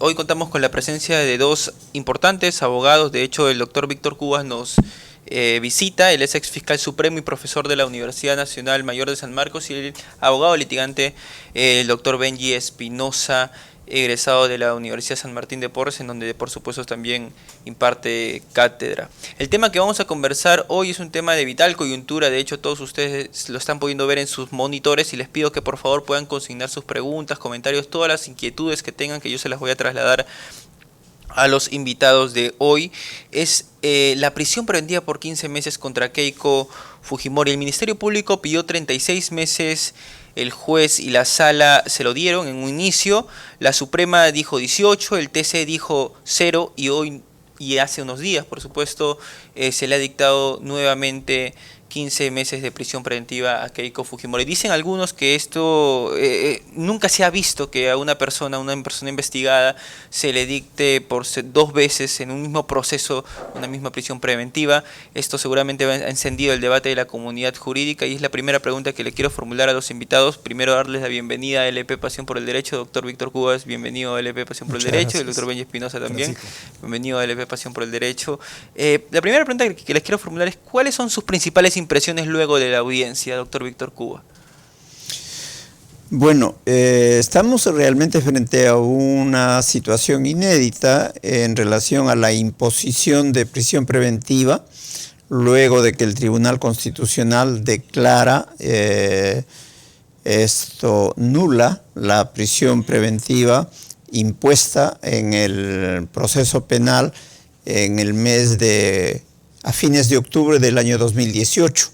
Hoy contamos con la presencia de dos importantes abogados. De hecho, el doctor Víctor Cubas nos visita. Él es ex fiscal supremo y profesor de la Universidad Nacional Mayor de San Marcos, y el abogado litigante, el doctor Benji Espinosa, egresado de la Universidad San Martín de Porres, en donde por supuesto también imparte cátedra. El tema que vamos a conversar hoy es un tema de vital coyuntura. De hecho, todos ustedes lo están pudiendo ver en sus monitores, y les pido que por favor puedan consignar sus preguntas, comentarios, todas las inquietudes que tengan, que yo se las voy a trasladar a los invitados de hoy. Es la prisión preventiva por 15 meses contra Keiko Fujimori. El Ministerio Público pidió 36 meses, el juez y la sala se lo dieron en un inicio, la Suprema dijo 18, el TC dijo 0, y hoy, y hace unos días por supuesto, se le ha dictado nuevamente 15 meses de prisión preventiva a Keiko Fujimori. Dicen algunos que esto nunca se ha visto, que a una persona investigada se le dicte por dos veces en un mismo proceso una misma prisión preventiva. Esto seguramente ha encendido el debate de la comunidad jurídica, y es la primera pregunta que le quiero formular a los invitados. Primero, darles la bienvenida a LP Pasión por el Derecho. Doctor Víctor Cubas, bienvenido a LP Pasión por el Derecho. El doctor Benji Espinosa también, bienvenido a LP Pasión por el Derecho. La primera pregunta que les quiero formular es: ¿cuáles son sus principales impresiones luego de la audiencia, doctor Víctor Cubas? Bueno, estamos realmente frente a una situación inédita en relación a la imposición de prisión preventiva, luego de que el Tribunal Constitucional declara nula la prisión preventiva impuesta en el proceso penal a fines de octubre del año 2018.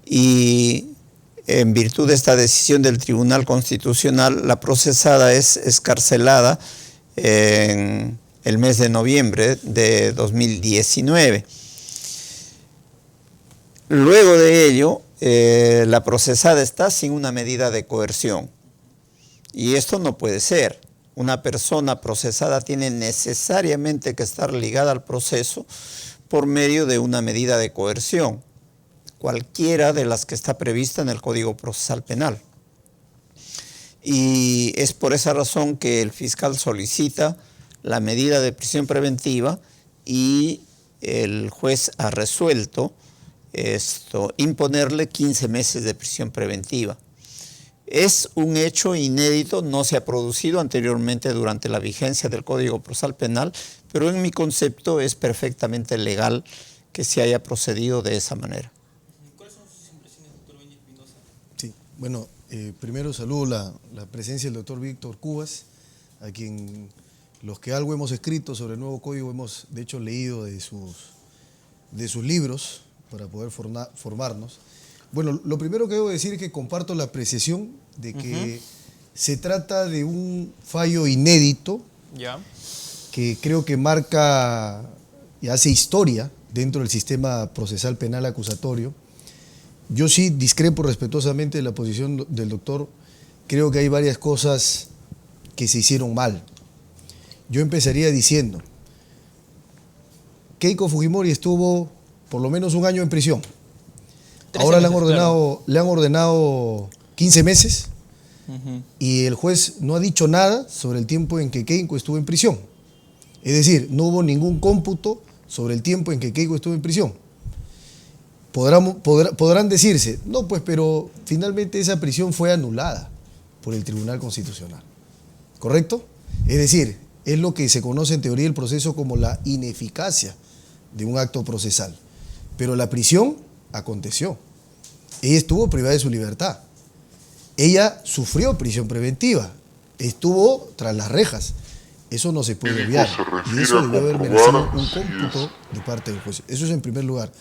Y en virtud de esta decisión del Tribunal Constitucional, la procesada es excarcelada en el mes de noviembre de 2019. Luego de ello, la procesada está sin una medida de coerción. Y esto no puede ser. Una persona procesada tiene necesariamente que estar ligada al proceso por medio de una medida de coerción, cualquiera de las que está prevista en el Código Procesal Penal. Y es por esa razón que el fiscal solicita la medida de prisión preventiva, y el juez ha resuelto imponerle 15 meses de prisión preventiva. Es un hecho inédito, no se ha producido anteriormente durante la vigencia del Código Procesal Penal, pero en mi concepto es perfectamente legal que se haya procedido de esa manera. ¿Cuáles son sus impresiones, doctor Benji Espinosa? Sí, bueno, primero saludo la presencia del doctor Víctor Cubas, a quien los que algo hemos escrito sobre el nuevo código hemos de hecho leído de sus libros para poder formarnos. Bueno, lo primero que debo decir es que comparto la apreciación de que se trata de un fallo inédito, que creo que marca y hace historia dentro del sistema procesal penal acusatorio. Yo sí discrepo respetuosamente de la posición del doctor. Creo que hay varias cosas que se hicieron mal. Yo empezaría diciendo: Keiko Fujimori estuvo por lo menos un año en prisión. Ahora le han ordenado 15 meses y el juez no ha dicho nada sobre el tiempo en que Keiko estuvo en prisión. Es decir, no hubo ningún cómputo sobre el tiempo en que Keiko estuvo en prisión. Podrán decirse, no, pues, pero finalmente esa prisión fue anulada por el Tribunal Constitucional. ¿Correcto? Es decir, es lo que se conoce en teoría del proceso como la ineficacia de un acto procesal. Pero la prisión aconteció. Ella estuvo privada de su libertad. Ella sufrió prisión preventiva. Estuvo tras las rejas. Eso no se puede obviar. Y eso debió haber merecido un cómputo de parte del juez. Eso es en primer lugar.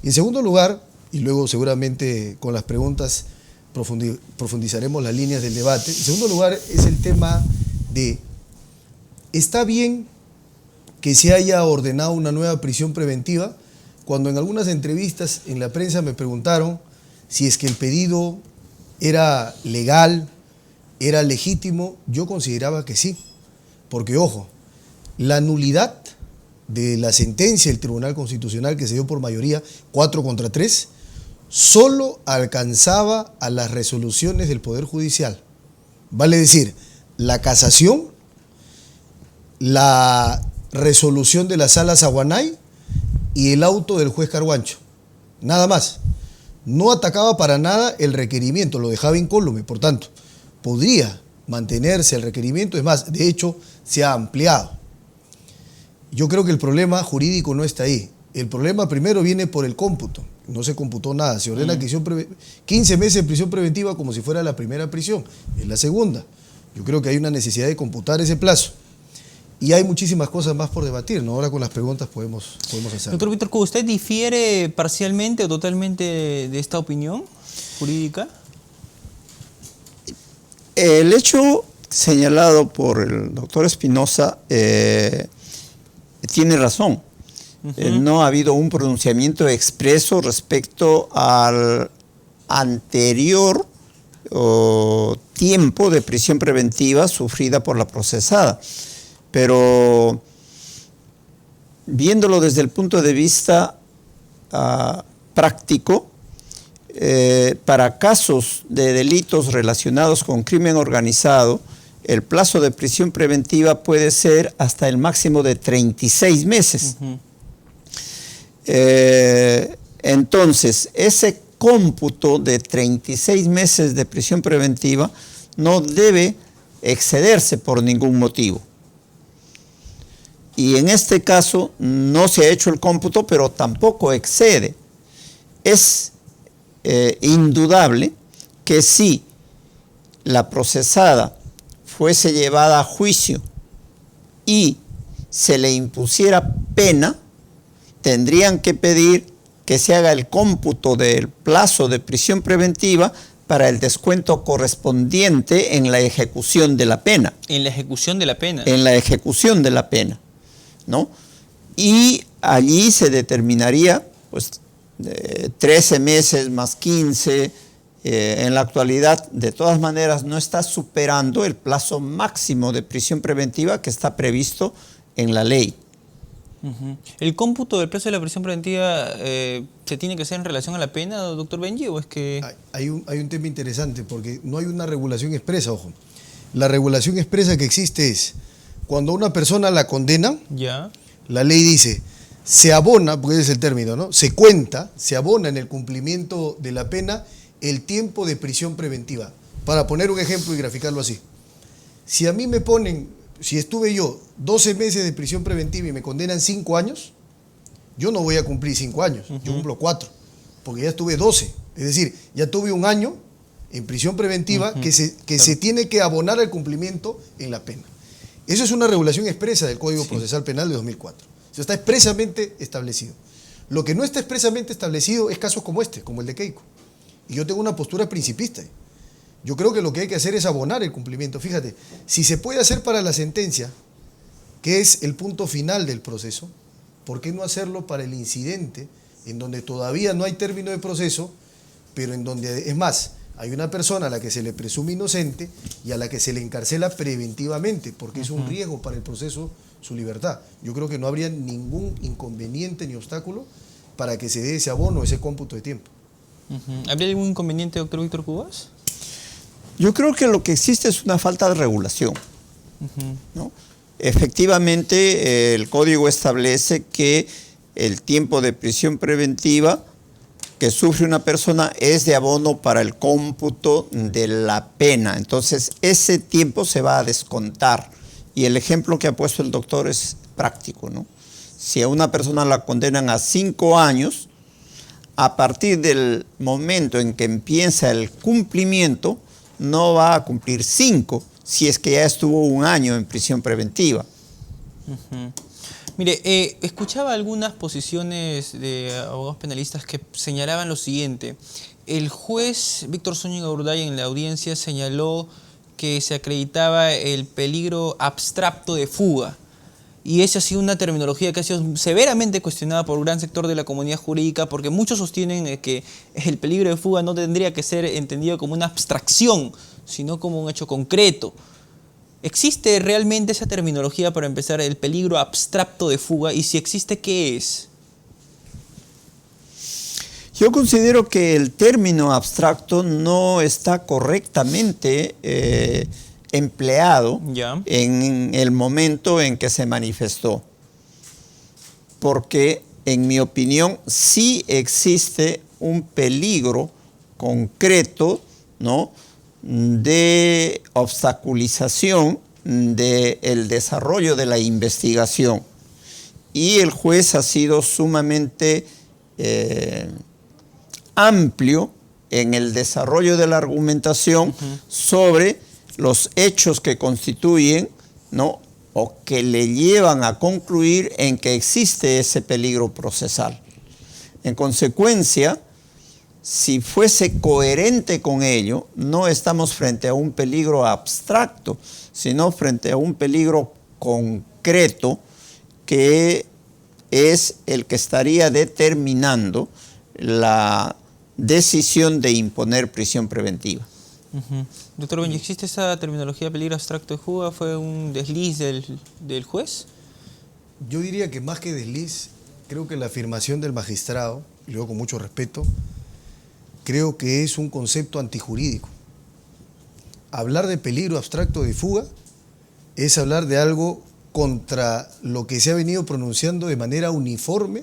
Y en segundo lugar, y luego seguramente con las preguntas profundizaremos las líneas del debate. En segundo lugar es el tema de: ¿está bien que se haya ordenado una nueva prisión preventiva? Cuando en algunas entrevistas en la prensa me preguntaron si es que el pedido era legal, era legítimo, yo consideraba que sí. Porque, ojo, la nulidad de la sentencia del Tribunal Constitucional, que se dio por mayoría 4-3, solo alcanzaba a las resoluciones del Poder Judicial. Vale decir, la casación la resolución de la sala Zaguanay y el auto del juez Carguancho. Nada más. No atacaba para nada el requerimiento, lo dejaba incólume. Por tanto, podría mantenerse el requerimiento. Es más, de hecho, se ha ampliado. Yo creo que el problema jurídico no está ahí. El problema primero viene por el cómputo. No se computó nada. Se ordena 15 meses de prisión preventiva como si fuera la primera prisión. Es la segunda. Yo creo que hay una necesidad de computar ese plazo. Y hay muchísimas cosas más por debatir, ¿no? Ahora con las preguntas podemos hacerlo. Doctor Víctor Cuba, ¿usted difiere parcialmente o totalmente de esta opinión jurídica? El hecho señalado por el doctor Espinosa tiene razón. No ha habido un pronunciamiento expreso respecto al anterior tiempo de prisión preventiva sufrida por la procesada. Pero viéndolo desde el punto de vista práctico, para casos de delitos relacionados con crimen organizado, el plazo de prisión preventiva puede ser hasta el máximo de 36 meses. Entonces, ese cómputo de 36 meses de prisión preventiva no debe excederse por ningún motivo. Y en este caso no se ha hecho el cómputo, pero tampoco excede. Es indudable que si la procesada fuese llevada a juicio y se le impusiera pena, tendrían que pedir que se haga el cómputo del plazo de prisión preventiva para el descuento correspondiente en la ejecución de la pena. En la ejecución de la pena. En la ejecución de la pena, ¿no? Y allí se determinaría, pues, 13 meses más 15, en la actualidad, de todas maneras, no está superando el plazo máximo de prisión preventiva que está previsto en la ley. ¿El cómputo del plazo de la prisión preventiva se tiene que hacer en relación a la pena, doctor Benji, o es que...? Hay un tema interesante, porque no hay una regulación expresa, ojo. La regulación expresa que existe es, cuando a una persona la condena, ya, la ley dice, se abona, porque ese es el término, ¿no? Se cuenta, se abona en el cumplimiento de la pena el tiempo de prisión preventiva. Para poner un ejemplo y graficarlo así. Si a mí me ponen... Si estuve yo 12 meses de prisión preventiva y me condenan 5 años, yo no voy a cumplir 5 años, yo cumplo 4, porque ya estuve 12. Es decir, ya tuve un año en prisión preventiva que se tiene que abonar al cumplimiento en la pena. Eso es una regulación expresa del Código Procesal Penal de 2004. Eso está expresamente establecido. Lo que no está expresamente establecido es casos como este, como el de Keiko. Y yo tengo una postura principista. Yo creo que lo que hay que hacer es abonar el cumplimiento. Fíjate, si se puede hacer para la sentencia, que es el punto final del proceso, ¿por qué no hacerlo para el incidente, en donde todavía no hay término de proceso, pero en donde, es más, hay una persona a la que se le presume inocente y a la que se le encarcela preventivamente, porque es un riesgo para el proceso su libertad? Yo creo que no habría ningún inconveniente ni obstáculo para que se dé ese abono, ese cómputo de tiempo. ¿Habría algún inconveniente, doctor Víctor Cubas? Yo creo que lo que existe es una falta de regulación, ¿no? Efectivamente, el código establece que el tiempo de prisión preventiva que sufre una persona es de abono para el cómputo de la pena. Entonces, ese tiempo se va a descontar. Y el ejemplo que ha puesto el doctor es práctico, ¿no? Si a una persona la condenan a 5 años, a partir del momento en que empieza el cumplimiento, no va a cumplir 5 si es que ya estuvo 1 año en prisión preventiva. Mire, escuchaba algunas posiciones de abogados penalistas que señalaban lo siguiente. El juez Víctor Zúñiga Urday en la audiencia señaló que se acreditaba el peligro abstracto de fuga. Y esa ha sido una terminología que ha sido severamente cuestionada por un gran sector de la comunidad jurídica, porque muchos sostienen que el peligro de fuga no tendría que ser entendido como una abstracción, sino como un hecho concreto. ¿Existe realmente esa terminología, para empezar, el peligro abstracto de fuga? Y si existe, ¿qué es? Yo considero que el término abstracto no está correctamente empleado Ya. en el momento en que se manifestó. Porque, en mi opinión, sí existe un peligro concreto, ¿no?, de obstaculización del desarrollo de la investigación. Y el juez ha sido sumamente amplio en el desarrollo de la argumentación sobre los hechos que constituyen, ¿no?, o que le llevan a concluir en que existe ese peligro procesal. En consecuencia, si fuese coherente con ello, no estamos frente a un peligro abstracto, sino frente a un peligro concreto que es el que estaría determinando la decisión de imponer prisión preventiva. Doctor Benji, ¿existe esa terminología peligro abstracto de fuga? ¿Fue un desliz del juez? Yo diría que más que desliz, creo que la afirmación del magistrado, y luego con mucho respeto, creo que es un concepto antijurídico. Hablar de peligro abstracto de fuga es hablar de algo contra lo que se ha venido pronunciando de manera uniforme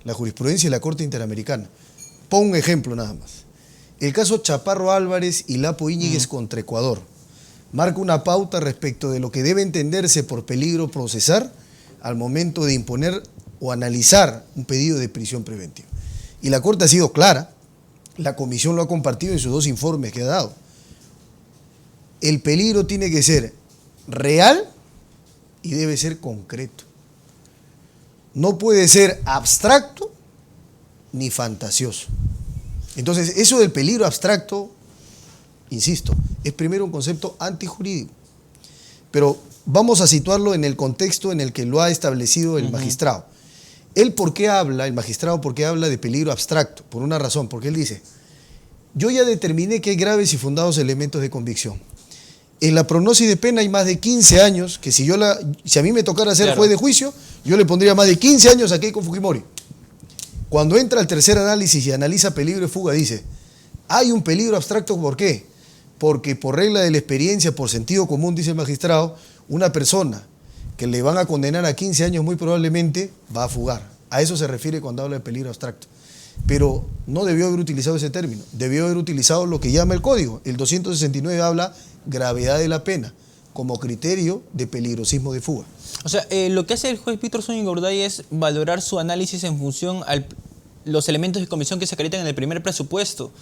la jurisprudencia de la Corte Interamericana. Pongo un ejemplo nada más. El caso Chaparro Álvarez y Lapo Íñiguez contra Ecuador marca una pauta respecto de lo que debe entenderse por peligro procesar al momento de imponer o analizar un pedido de prisión preventiva. Y la Corte ha sido clara, la Comisión lo ha compartido en sus 2 informes que ha dado. El peligro tiene que ser real y debe ser concreto. No puede ser abstracto ni fantasioso. Entonces, eso del peligro abstracto, insisto, es primero un concepto antijurídico. Pero vamos a situarlo en el contexto en el que lo ha establecido el magistrado. El magistrado, ¿por qué habla de peligro abstracto? Por una razón, porque él dice, yo ya determiné que hay graves y fundados elementos de convicción. En la prognosis de pena hay más de 15 años, que si a mí me tocara ser juez de juicio, yo le pondría más de 15 años a Keiko Fujimori. Cuando entra al tercer análisis y analiza peligro de fuga, dice, hay un peligro abstracto, ¿por qué? Porque por regla de la experiencia, por sentido común, dice el magistrado, una persona que le van a condenar a 15 años muy probablemente va a fugar. A eso se refiere cuando habla de peligro abstracto. Pero no debió haber utilizado ese término, debió haber utilizado lo que llama el código. El 269 habla gravedad de la pena como criterio de peligrosismo de fuga. O sea, lo que hace el juez Víctor Zúñiga Gorday es valorar su análisis en función a los elementos de comisión que se acreditan en el primer presupuesto.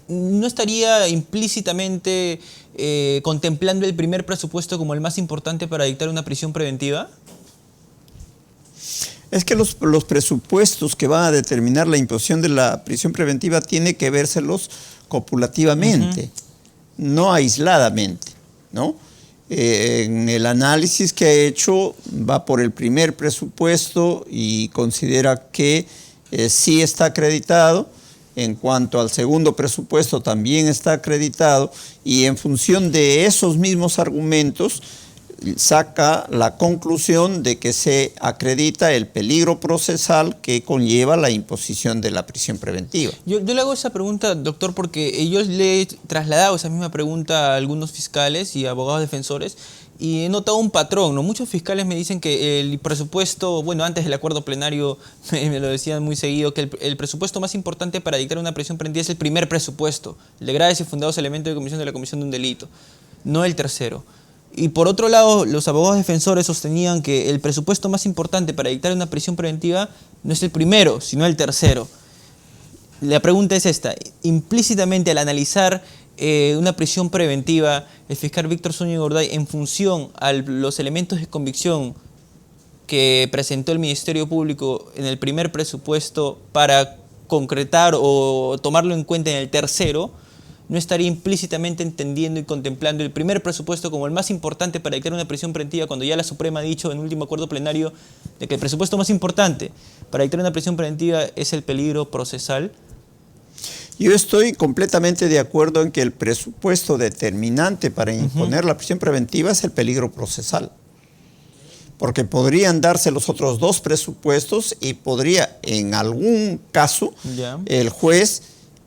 ¿No estaría implícitamente contemplando el primer presupuesto como el más importante para dictar una prisión preventiva? Es que los presupuestos que van a determinar la imposición de la prisión preventiva tiene que vérselos copulativamente, no aisladamente, ¿no? En el análisis que ha hecho va por el primer presupuesto y considera que sí está acreditado. En cuanto al segundo presupuesto también está acreditado y en función de esos mismos argumentos saca la conclusión de que se acredita el peligro procesal que conlleva la imposición de la prisión preventiva. Yo le hago esa pregunta, doctor, porque yo le he trasladado esa misma pregunta a algunos fiscales y abogados defensores y he notado un patrón, ¿no? Muchos fiscales me dicen que el presupuesto, bueno, antes del acuerdo plenario me lo decían muy seguido, que el presupuesto más importante para dictar una prisión preventiva es el primer presupuesto, el de graves y fundados elementos de comisión de la comisión de un delito, no el tercero. Y por otro lado, los abogados defensores sostenían que el presupuesto más importante para dictar una prisión preventiva no es el primero, sino el tercero. La pregunta es esta, implícitamente al analizar una prisión preventiva, el fiscal Víctor Zúñiga Gorday, en función a los elementos de convicción que presentó el Ministerio Público en el primer presupuesto para concretar o tomarlo en cuenta en el tercero, no estaría implícitamente entendiendo y contemplando el primer presupuesto como el más importante para dictar una prisión preventiva, cuando ya la Suprema ha dicho en el último acuerdo plenario de que el presupuesto más importante para dictar una prisión preventiva es el peligro procesal. Yo estoy completamente de acuerdo en que el presupuesto determinante para imponer la prisión preventiva es el peligro procesal. Porque podrían darse los otros 2 presupuestos y podría, en algún caso, el juez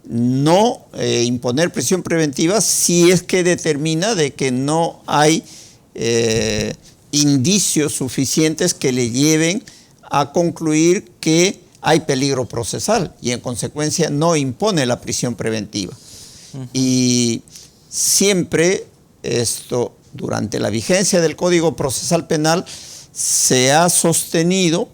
no imponer prisión preventiva si es que determina de que no hay indicios suficientes que le lleven a concluir que hay peligro procesal y en consecuencia no impone la prisión preventiva. Y siempre durante la vigencia del Código Procesal Penal se ha sostenido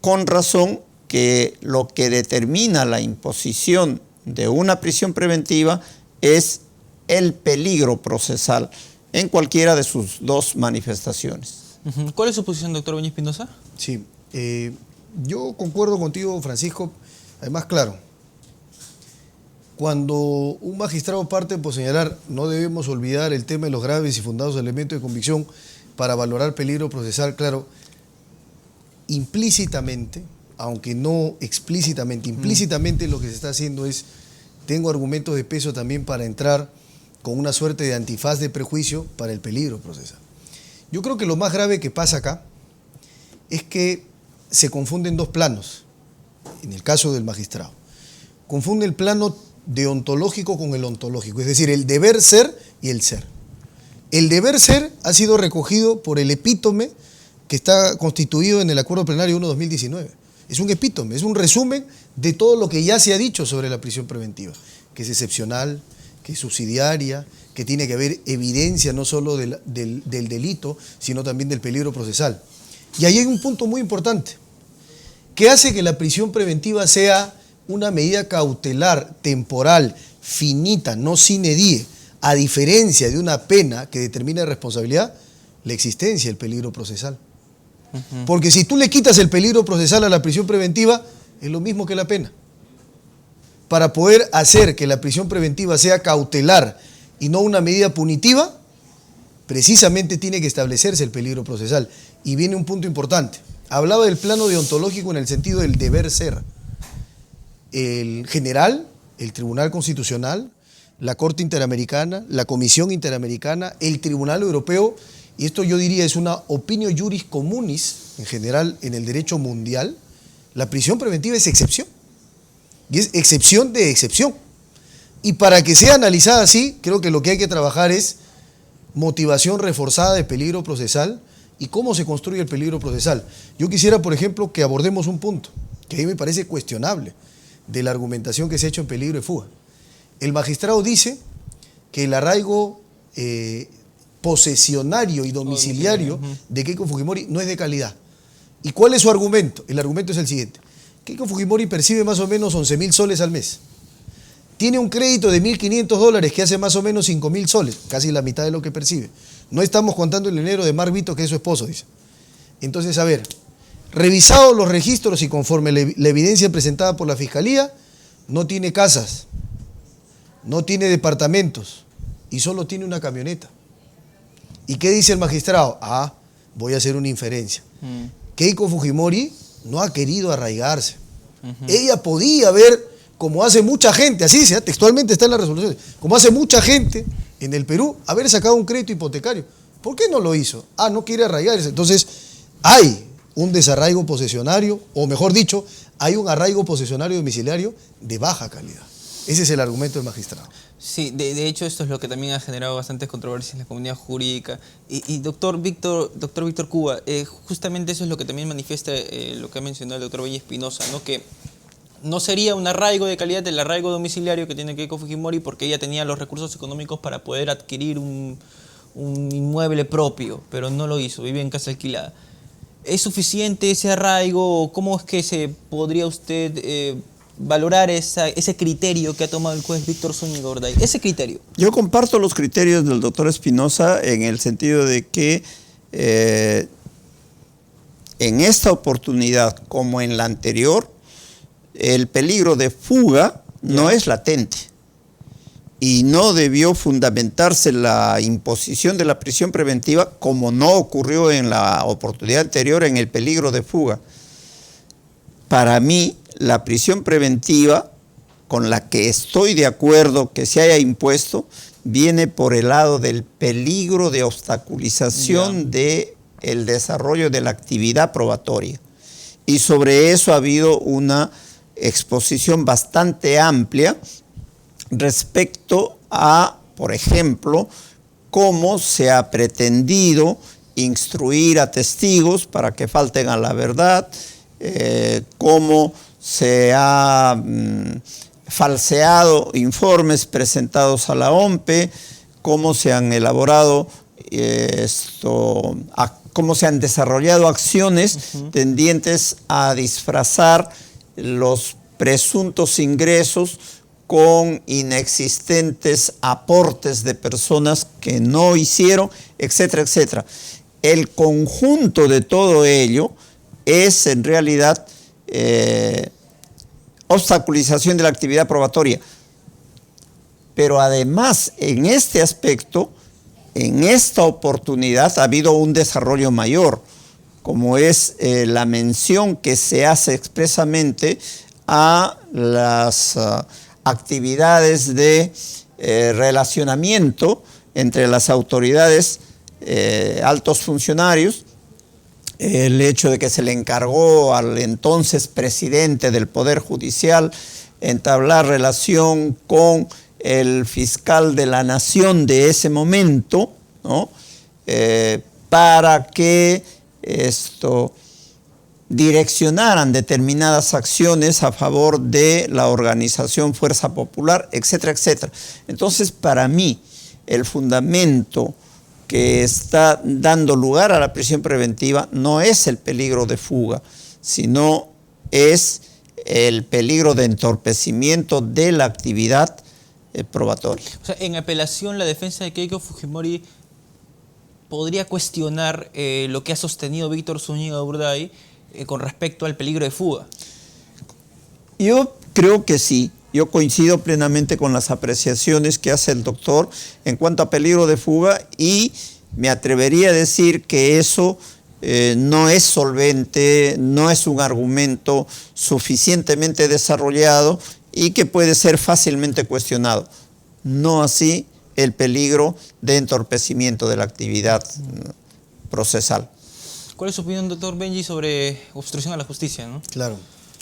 con razón que lo que determina la imposición de una prisión preventiva es el peligro procesal en cualquiera de sus dos manifestaciones. ¿Cuál es su posición, doctor Beña Espinosa? Sí, yo concuerdo contigo, Francisco. Además, claro, cuando un magistrado parte por señalar, no debemos olvidar el tema de los graves y fundados elementos de convicción para valorar peligro procesal, claro, implícitamente, aunque no explícitamente, implícitamente lo que se está haciendo es, tengo argumentos de peso también para entrar con una suerte de antifaz de prejuicio para el peligro procesal. Yo creo que lo más grave que pasa acá es que se confunden dos planos, en el caso del magistrado. Confunde el plano deontológico con el ontológico, es decir, el deber ser y el ser. El deber ser ha sido recogido por el epítome que está constituido en el Acuerdo Plenario 1/2019. Es un epítome, es un resumen de todo lo que ya se ha dicho sobre la prisión preventiva, que es excepcional, que es subsidiaria, que tiene que haber evidencia no solo del delito, sino también del peligro procesal. Y ahí hay un punto muy importante, que hace que la prisión preventiva sea una medida cautelar, temporal, finita, no sine die, a diferencia de una pena que determina responsabilidad, la existencia del peligro procesal. Porque si tú le quitas el peligro procesal a la prisión preventiva, es lo mismo que la pena. Para poder hacer que la prisión preventiva sea cautelar y no una medida punitiva, precisamente tiene que establecerse el peligro procesal. Y viene un punto importante. Hablaba del plano deontológico en el sentido del deber ser. El general, el Tribunal Constitucional, la Corte Interamericana, la Comisión Interamericana, el Tribunal Europeo, y esto yo diría es una opinio juris communis, en general en el derecho mundial, la prisión preventiva es excepción. Y es excepción de excepción. Y para que sea analizada así, creo que lo que hay que trabajar es motivación reforzada de peligro procesal y cómo se construye el peligro procesal. Yo quisiera, por ejemplo, que abordemos un punto que a mí me parece cuestionable de la argumentación que se ha hecho en peligro de fuga. El magistrado dice que el arraigo posesionario y domiciliario de Keiko Fujimori no es de calidad. ¿Y cuál es su argumento? El argumento es el siguiente. Keiko Fujimori percibe más o menos 11.000 soles al mes. Tiene un crédito de $1.500 que hace más o menos 5.000 soles, casi la mitad de lo que percibe. No estamos contando el dinero de Mark Vito, que es su esposo, dice. Entonces, a ver, revisados los registros y conforme la evidencia presentada por la Fiscalía, no tiene casas, no tiene departamentos y solo tiene una camioneta. ¿Y qué dice el magistrado? Voy a hacer una inferencia. Keiko Fujimori no ha querido arraigarse. Ella podía haber, como hace mucha gente, así dice, textualmente está en la resolución, como hace mucha gente en el Perú, haber sacado un crédito hipotecario. ¿Por qué no lo hizo? No quiere arraigarse. Entonces, hay un desarraigo posesionario, o mejor dicho, hay un arraigo posesionario domiciliario de baja calidad. Ese es el argumento del magistrado. Sí, de hecho esto es lo que también ha generado bastantes controversias en la comunidad jurídica. Y doctor Víctor Cuba, justamente eso es lo que también manifiesta lo que ha mencionado el doctor Beña Espinosa, ¿no? Que no sería un arraigo de calidad el arraigo domiciliario que tiene Keiko Fujimori porque ella tenía los recursos económicos para poder adquirir un inmueble propio, pero no lo hizo, vive en casa alquilada. ¿Es suficiente ese arraigo? ¿Cómo es que se podría usted valorar ese criterio que ha tomado el juez Víctor Zúñiga Orday? Ese criterio. Yo comparto los criterios del doctor Espinosa en el sentido de que en esta oportunidad, como en la anterior, el peligro de fuga no es latente y no debió fundamentarse la imposición de la prisión preventiva como no ocurrió en la oportunidad anterior en el peligro de fuga. Para mí, la prisión preventiva con la que estoy de acuerdo que se haya impuesto viene por el lado del peligro de obstaculización del desarrollo de la actividad probatoria. Y sobre eso ha habido una exposición bastante amplia respecto a, por ejemplo, cómo se ha pretendido instruir a testigos para que falten a la verdad, cómo se ha falseado informes presentados a la OMPE, cómo se han elaborado cómo se han desarrollado acciones tendientes a disfrazar los presuntos ingresos con inexistentes aportes de personas que no hicieron, etcétera, etcétera. El conjunto de todo ello es en realidad obstaculización de la actividad probatoria. Pero además, en este aspecto, en esta oportunidad ha habido un desarrollo mayor, como es la mención que se hace expresamente a las actividades de relacionamiento entre las autoridades, altos funcionarios, el hecho de que se le encargó al entonces presidente del Poder Judicial entablar relación con el fiscal de la Nación de ese momento, ¿no? Para que direccionaran determinadas acciones a favor de la organización Fuerza Popular, etcétera, etcétera. Entonces, para mí, el fundamento que está dando lugar a la prisión preventiva no es el peligro de fuga, sino es el peligro de entorpecimiento de la actividad probatoria. O sea, en apelación, la defensa de Keiko Fujimori podría cuestionar lo que ha sostenido Víctor Zúñiga Hurtado con respecto al peligro de fuga. Yo creo que sí. Yo coincido plenamente con las apreciaciones que hace el doctor en cuanto a peligro de fuga y me atrevería a decir que eso no es solvente, no es un argumento suficientemente desarrollado y que puede ser fácilmente cuestionado. No así el peligro de entorpecimiento de la actividad procesal. ¿Cuál es su opinión, doctor Benji, sobre obstrucción a la justicia, ¿no? Claro.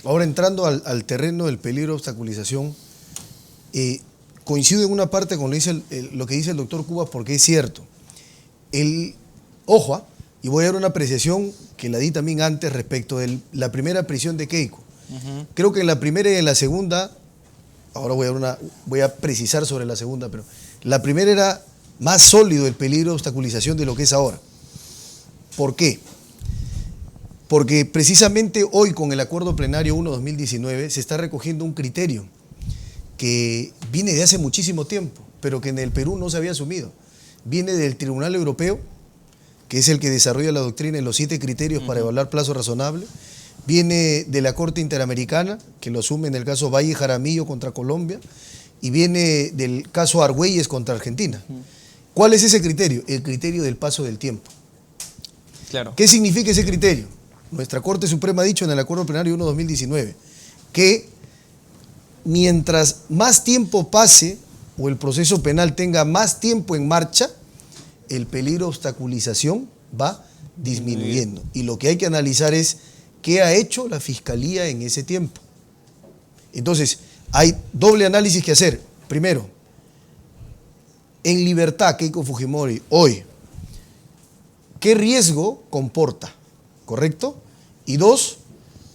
Ahora entrando al terreno del peligro de obstaculización, coincido en una parte con lo que dice el doctor Cubas porque es cierto. Ojo, y voy a dar una apreciación que la di también antes respecto de la primera prisión de Keiko. Creo que en la primera y en la segunda, ahora voy a precisar sobre la segunda, pero la primera era más sólido el peligro de obstaculización de lo que es ahora. ¿Por qué? Porque precisamente hoy con el Acuerdo Plenario 1/2019 se está recogiendo un criterio que viene de hace muchísimo tiempo, pero que en el Perú no se había asumido. Viene del Tribunal Europeo, que es el que desarrolla la doctrina en los 7 criterios para evaluar plazo razonable. Viene de la Corte Interamericana, que lo asume en el caso Valle Jaramillo contra Colombia, y viene del caso Argüelles contra Argentina. ¿Cuál es ese criterio? El criterio del paso del tiempo. Claro. ¿Qué significa ese criterio? Nuestra Corte Suprema ha dicho en el Acuerdo Plenario 1/2019 que mientras más tiempo pase o el proceso penal tenga más tiempo en marcha, el peligro de obstaculización va disminuyendo. Y lo que hay que analizar es qué ha hecho la Fiscalía en ese tiempo. Entonces, hay doble análisis que hacer. Primero, en libertad, Keiko Fujimori, hoy, ¿qué riesgo comporta? ¿Correcto? Y 2,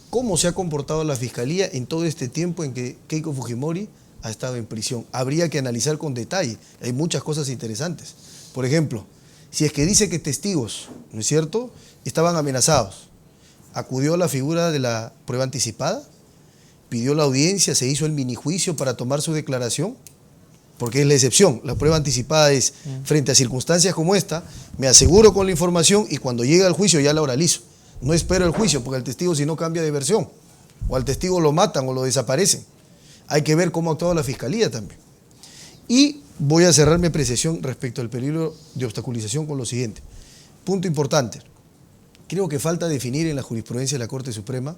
¿cómo se ha comportado la Fiscalía en todo este tiempo en que Keiko Fujimori ha estado en prisión? Habría que analizar con detalle. Hay muchas cosas interesantes. Por ejemplo, si es que dice que testigos, ¿no es cierto?, estaban amenazados, acudió a la figura de la prueba anticipada, pidió la audiencia, se hizo el minijuicio para tomar su declaración, porque es la excepción. La prueba anticipada es, frente a circunstancias como esta, me aseguro con la información y cuando llega al juicio ya la oralizo. No espero el juicio, porque el testigo si no cambia de versión, o al testigo lo matan o lo desaparecen. Hay que ver cómo ha actuado la Fiscalía también. Y voy a cerrar mi apreciación respecto al peligro de obstaculización con lo siguiente. Punto importante. Creo que falta definir en la jurisprudencia de la Corte Suprema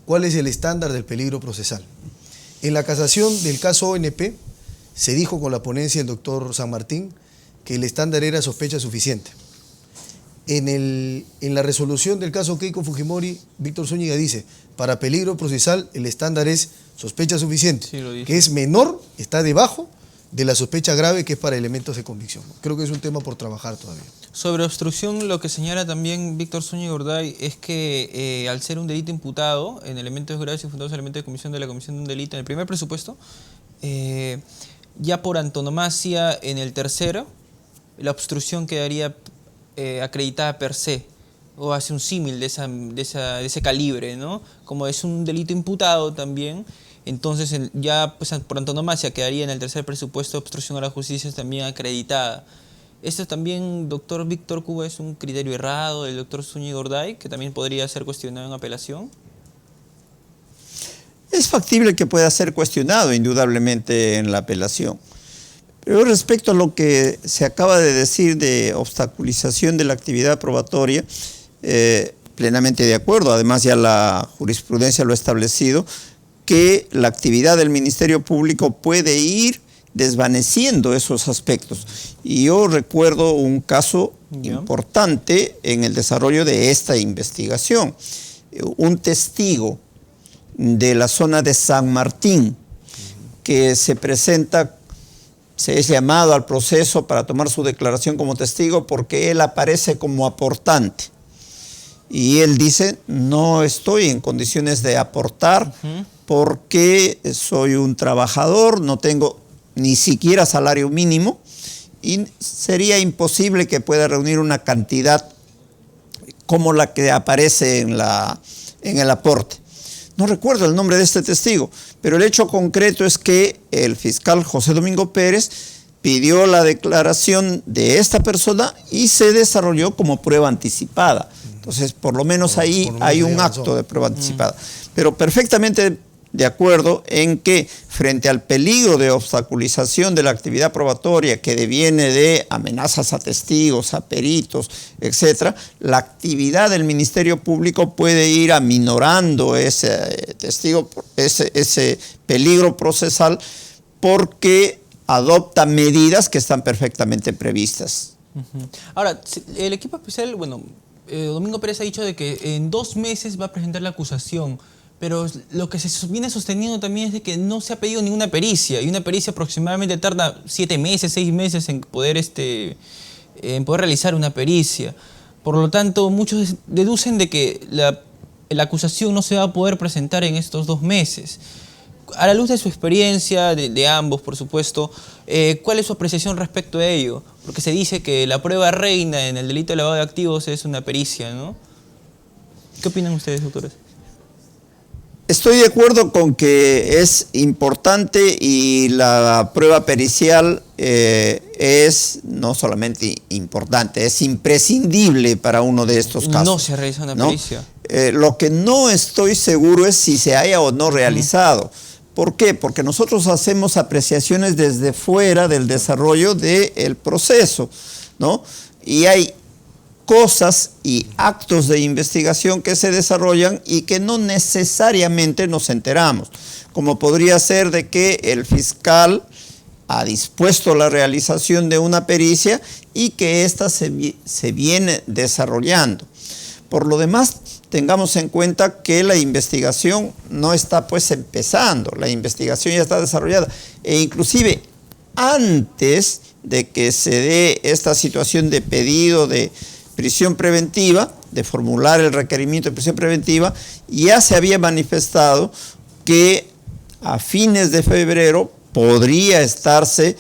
cuál es el estándar del peligro procesal. En la casación del caso ONP se dijo con la ponencia del doctor San Martín que el estándar era sospecha suficiente. En la resolución del caso Keiko Fujimori, Víctor Zúñiga dice, para peligro procesal el estándar es sospecha suficiente, Sí, lo dice. que es menor, está debajo de la sospecha grave, que es para elementos de convicción. Creo que es un tema por trabajar todavía. Sobre obstrucción, lo que señala también Víctor Zúñiga Urday es que al ser un delito imputado en elementos graves y fundados en elementos de comisión de la comisión de un delito en el primer presupuesto, ya por antonomasia en el tercero, la obstrucción quedaría acreditada per se, o hace un símil de ese calibre, ¿no? Como es un delito imputado también, entonces ya pues, por antonomasia quedaría en el tercer presupuesto obstrucción a la justicia también acreditada. ¿Esto también, doctor Víctor Cuba, es un criterio errado del doctor Zúñiga Urday, que también podría ser cuestionado en apelación? Es factible que pueda ser cuestionado indudablemente en la apelación. Pero respecto a lo que se acaba de decir de obstaculización de la actividad probatoria, plenamente de acuerdo. Además ya la jurisprudencia lo ha establecido, que la actividad del Ministerio Público puede ir desvaneciendo esos aspectos. Y yo recuerdo un caso importante en el desarrollo de esta investigación. Un testigo de la zona de San Martín que se es llamado al proceso para tomar su declaración como testigo porque él aparece como aportante. Y él dice, no estoy en condiciones de aportar porque soy un trabajador, no tengo ni siquiera salario mínimo y sería imposible que pueda reunir una cantidad como la que aparece en el aporte. No recuerdo el nombre de este testigo, pero el hecho concreto es que el fiscal José Domingo Pérez pidió la declaración de esta persona y se desarrolló como prueba anticipada. Entonces, por lo menos ahí hay un acto de prueba anticipada. Pero perfectamente de acuerdo en que frente al peligro de obstaculización de la actividad probatoria que deviene de amenazas a testigos, a peritos, etcétera, la actividad del Ministerio Público puede ir aminorando ese peligro procesal porque adopta medidas que están perfectamente previstas. Ahora, el equipo especial, Domingo Pérez ha dicho de que en 2 meses va a presentar la acusación. Pero lo que se viene sosteniendo también es de que no se ha pedido ninguna pericia, y una pericia aproximadamente tarda 7 meses, 6 meses en poder realizar una pericia. Por lo tanto, muchos deducen de que la acusación no se va a poder presentar en estos 2 meses. A la luz de su experiencia, de ambos, por supuesto, ¿cuál es su apreciación respecto a ello? Porque se dice que la prueba reina en el delito de lavado de activos es una pericia, ¿no? ¿Qué opinan ustedes, doctores? Estoy de acuerdo con que es importante y la prueba pericial es no solamente importante, es imprescindible para uno de estos casos. No se realiza una pericia. Lo que no estoy seguro es si se haya o no realizado. ¿Por qué? Porque nosotros hacemos apreciaciones desde fuera del desarrollo del proceso, ¿no? Y hay cosas y actos de investigación que se desarrollan y que no necesariamente nos enteramos, como podría ser de que el fiscal ha dispuesto la realización de una pericia y que ésta se viene desarrollando. Por lo demás, tengamos en cuenta que la investigación no está pues empezando, la investigación ya está desarrollada e inclusive antes de que se dé esta situación de pedido de prisión preventiva, de formular el requerimiento de prisión preventiva, ya se había manifestado que a fines de febrero podría estarse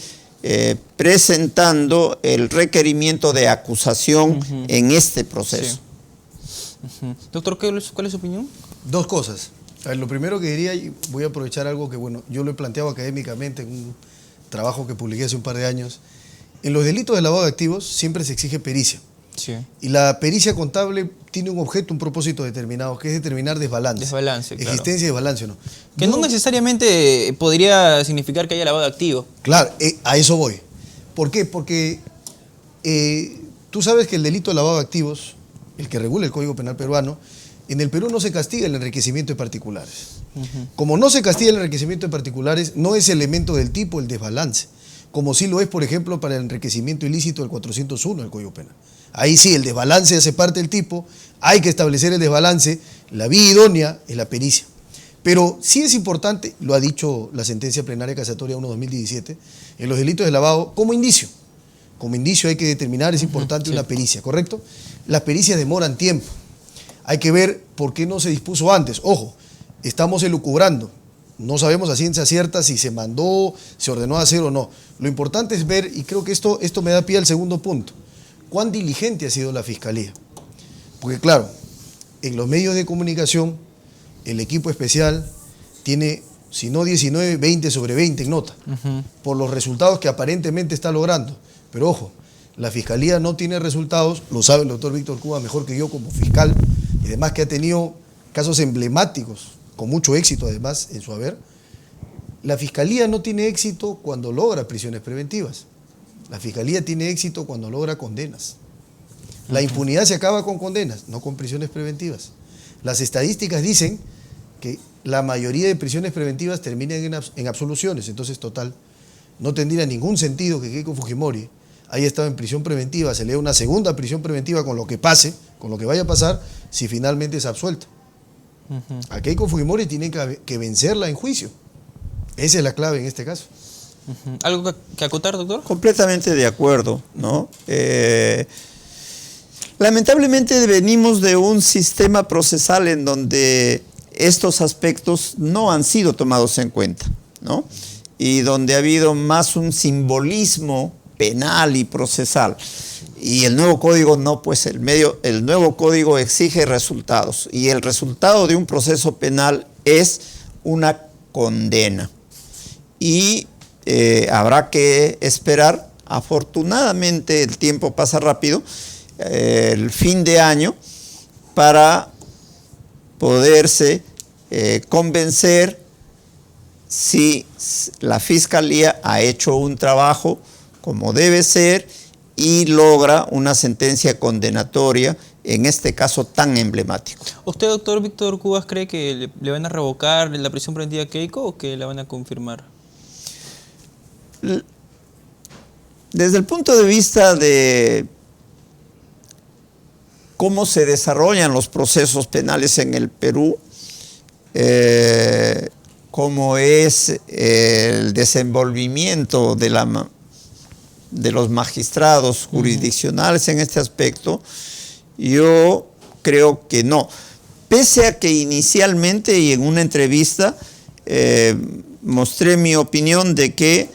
presentando el requerimiento de acusación en este proceso. Sí. Doctor, ¿cuál es su opinión? 2 cosas. A ver, lo primero que diría, y voy a aprovechar algo que yo lo he planteado académicamente en un trabajo que publiqué hace un par de años. En los delitos de lavado de activos siempre se exige pericia. Sí. Y la pericia contable tiene un objeto, un propósito determinado, que es determinar desbalance. Desbalance, claro. Existencia y desbalance o no. Que no necesariamente podría significar que haya lavado de activos. Claro, a eso voy. ¿Por qué? Porque tú sabes que el delito de lavado de activos, el que regula el Código Penal peruano, en el Perú no se castiga el enriquecimiento de particulares. Como no se castiga el enriquecimiento de particulares, no es elemento del tipo el desbalance, como sí lo es, por ejemplo, para el enriquecimiento ilícito del 401 del Código Penal. Ahí sí, el desbalance hace parte del tipo, hay que establecer el desbalance, la vía idónea es la pericia. Pero sí es importante, lo ha dicho la sentencia plenaria casatoria 1/2017, en los delitos de lavado como indicio. Como indicio hay que determinar, es importante una pericia, ¿correcto? Las pericias demoran tiempo. Hay que ver por qué no se dispuso antes. Ojo, estamos elucubrando. No sabemos a ciencia cierta si se mandó, se ordenó hacer o no. Lo importante es ver, y creo que esto me da pie al segundo punto, cuán diligente ha sido la Fiscalía. Porque claro, en los medios de comunicación, el equipo especial tiene, si no 19, 20 sobre 20 en nota, por los resultados que aparentemente está logrando. Pero ojo, la Fiscalía no tiene resultados, lo sabe el doctor Víctor Cubas mejor que yo como fiscal, y además que ha tenido casos emblemáticos, con mucho éxito además en su haber. La Fiscalía no tiene éxito cuando logra prisiones preventivas. La Fiscalía tiene éxito cuando logra condenas. La impunidad se acaba con condenas, no con prisiones preventivas. Las estadísticas dicen que la mayoría de prisiones preventivas terminan en absoluciones. Entonces, total, no tendría ningún sentido que Keiko Fujimori haya estado en prisión preventiva, se le dé una segunda prisión preventiva con lo que pase, con lo que vaya a pasar, si finalmente es absuelta. A Keiko Fujimori tienen que vencerla en juicio. Esa es la clave en este caso. ¿Algo que acotar, doctor? Completamente de acuerdo, ¿no? Lamentablemente venimos de un sistema procesal en donde estos aspectos no han sido tomados en cuenta, ¿no? Y donde ha habido más un simbolismo penal y procesal. Y el nuevo código no, pues el nuevo código exige resultados. Y el resultado de un proceso penal es una condena. Y habrá que esperar, afortunadamente el tiempo pasa rápido, el fin de año, para poderse convencer si la Fiscalía ha hecho un trabajo como debe ser y logra una sentencia condenatoria, en este caso tan emblemático. ¿Usted, doctor Víctor Cubas, cree que le van a revocar la prisión preventiva a Keiko o que la van a confirmar? Desde el punto de vista de cómo se desarrollan los procesos penales en el Perú, cómo es el desenvolvimiento de los magistrados jurisdiccionales en este aspecto, yo creo que no. Pese a que inicialmente y en una entrevista mostré mi opinión de que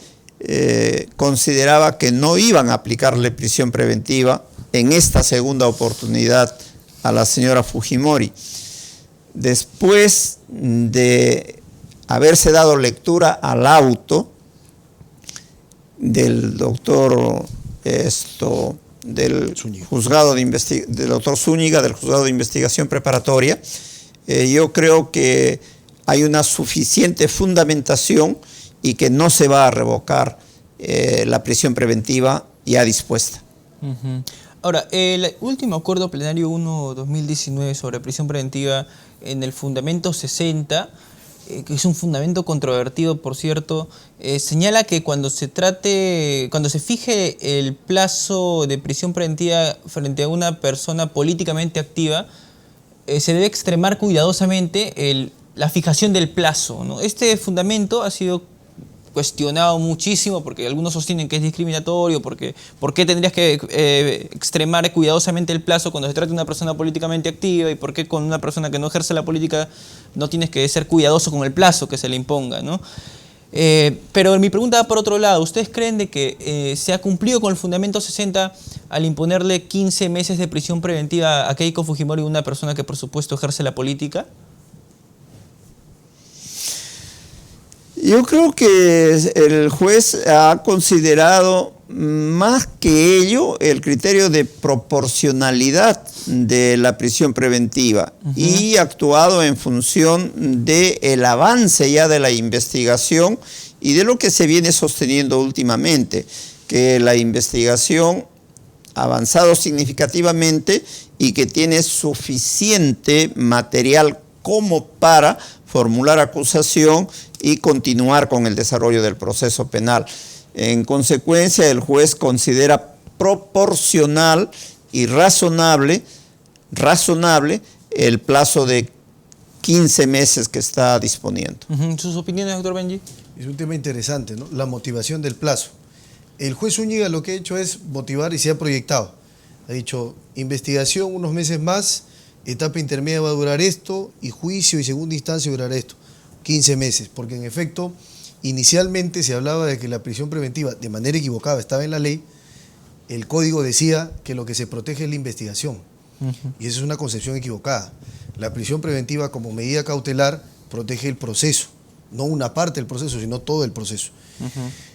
consideraba que no iban a aplicarle prisión preventiva en esta segunda oportunidad a la señora Fujimori. Después de haberse dado lectura al auto del doctor del juzgado del doctor Zúñiga, del juzgado de investigación preparatoria, yo creo que hay una suficiente fundamentación y que no se va a revocar la prisión preventiva ya dispuesta. Ahora, el último acuerdo plenario 1/2019 sobre prisión preventiva en el fundamento 60, que es un fundamento controvertido, por cierto, señala que cuando se fije el plazo de prisión preventiva frente a una persona políticamente activa, se debe extremar cuidadosamente la fijación del plazo, ¿no? Este fundamento ha sido cuestionado muchísimo porque algunos sostienen que es discriminatorio, porque ¿por qué tendrías que extremar cuidadosamente el plazo cuando se trata de una persona políticamente activa y por qué con una persona que no ejerce la política no tienes que ser cuidadoso con el plazo que se le imponga, ¿no? Pero mi pregunta va por otro lado. ¿Ustedes creen de que se ha cumplido con el fundamento 60 al imponerle 15 meses de prisión preventiva a Keiko Fujimori, una persona que por supuesto ejerce la política? Yo creo que el juez ha considerado más que ello el criterio de proporcionalidad de la prisión preventiva y actuado en función del avance ya de la investigación y de lo que se viene sosteniendo últimamente, que la investigación ha avanzado significativamente y que tiene suficiente material como para formular acusación y continuar con el desarrollo del proceso penal. En consecuencia, el juez considera proporcional y razonable el plazo de 15 meses que está disponiendo. ¿Sus opiniones, doctor Benji? Es un tema interesante, ¿no? La motivación del plazo. El juez Zúñiga lo que ha hecho es motivar y se ha proyectado. Ha dicho, investigación unos meses más, etapa intermedia va a durar esto, y juicio y segunda instancia durará esto, 15 meses, porque en efecto, inicialmente se hablaba de que la prisión preventiva, de manera equivocada, estaba en la ley. El código decía que lo que se protege es la investigación, y esa es una concepción equivocada. La prisión preventiva como medida cautelar protege el proceso, no una parte del proceso, sino todo el proceso.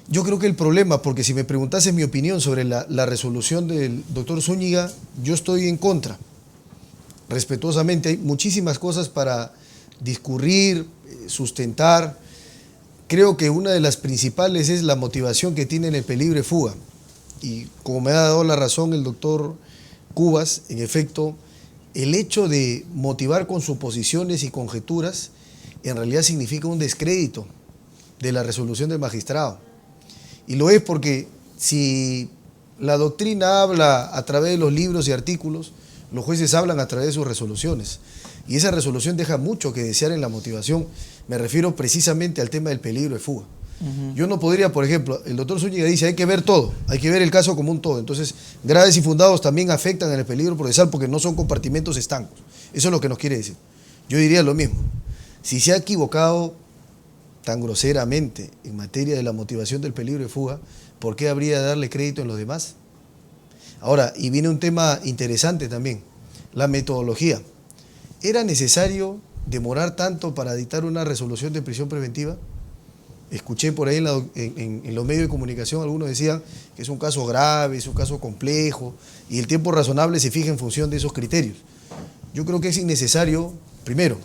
Yo creo que el problema, porque si me preguntases mi opinión sobre la resolución del doctor Zúñiga, yo estoy en contra. Respetuosamente, hay muchísimas cosas para discurrir, sustentar. Creo que una de las principales es la motivación que tiene en el peligro de fuga. Y como me ha dado la razón el doctor Cubas, en efecto, el hecho de motivar con suposiciones y conjeturas en realidad significa un descrédito de la resolución del magistrado. Y lo es porque si la doctrina habla a través de los libros y artículos, los jueces hablan a través de sus resoluciones. Y esa resolución deja mucho que desear en la motivación. Me refiero precisamente al tema del peligro de fuga. Yo no podría, por ejemplo, el doctor Zúñiga dice hay que ver todo, hay que ver el caso como un todo. Entonces, graves y fundados también afectan en el peligro procesal porque no son compartimentos estancos. Eso es lo que nos quiere decir. Yo diría lo mismo. Si se ha equivocado tan groseramente en materia de la motivación del peligro de fuga, ¿por qué habría de darle crédito en los demás? Ahora, y viene un tema interesante también, la metodología. ¿Era necesario demorar tanto para dictar una resolución de prisión preventiva? Escuché por ahí en los medios de comunicación, algunos decían que es un caso grave, es un caso complejo, y el tiempo razonable se fija en función de esos criterios. Yo creo que es innecesario, primero,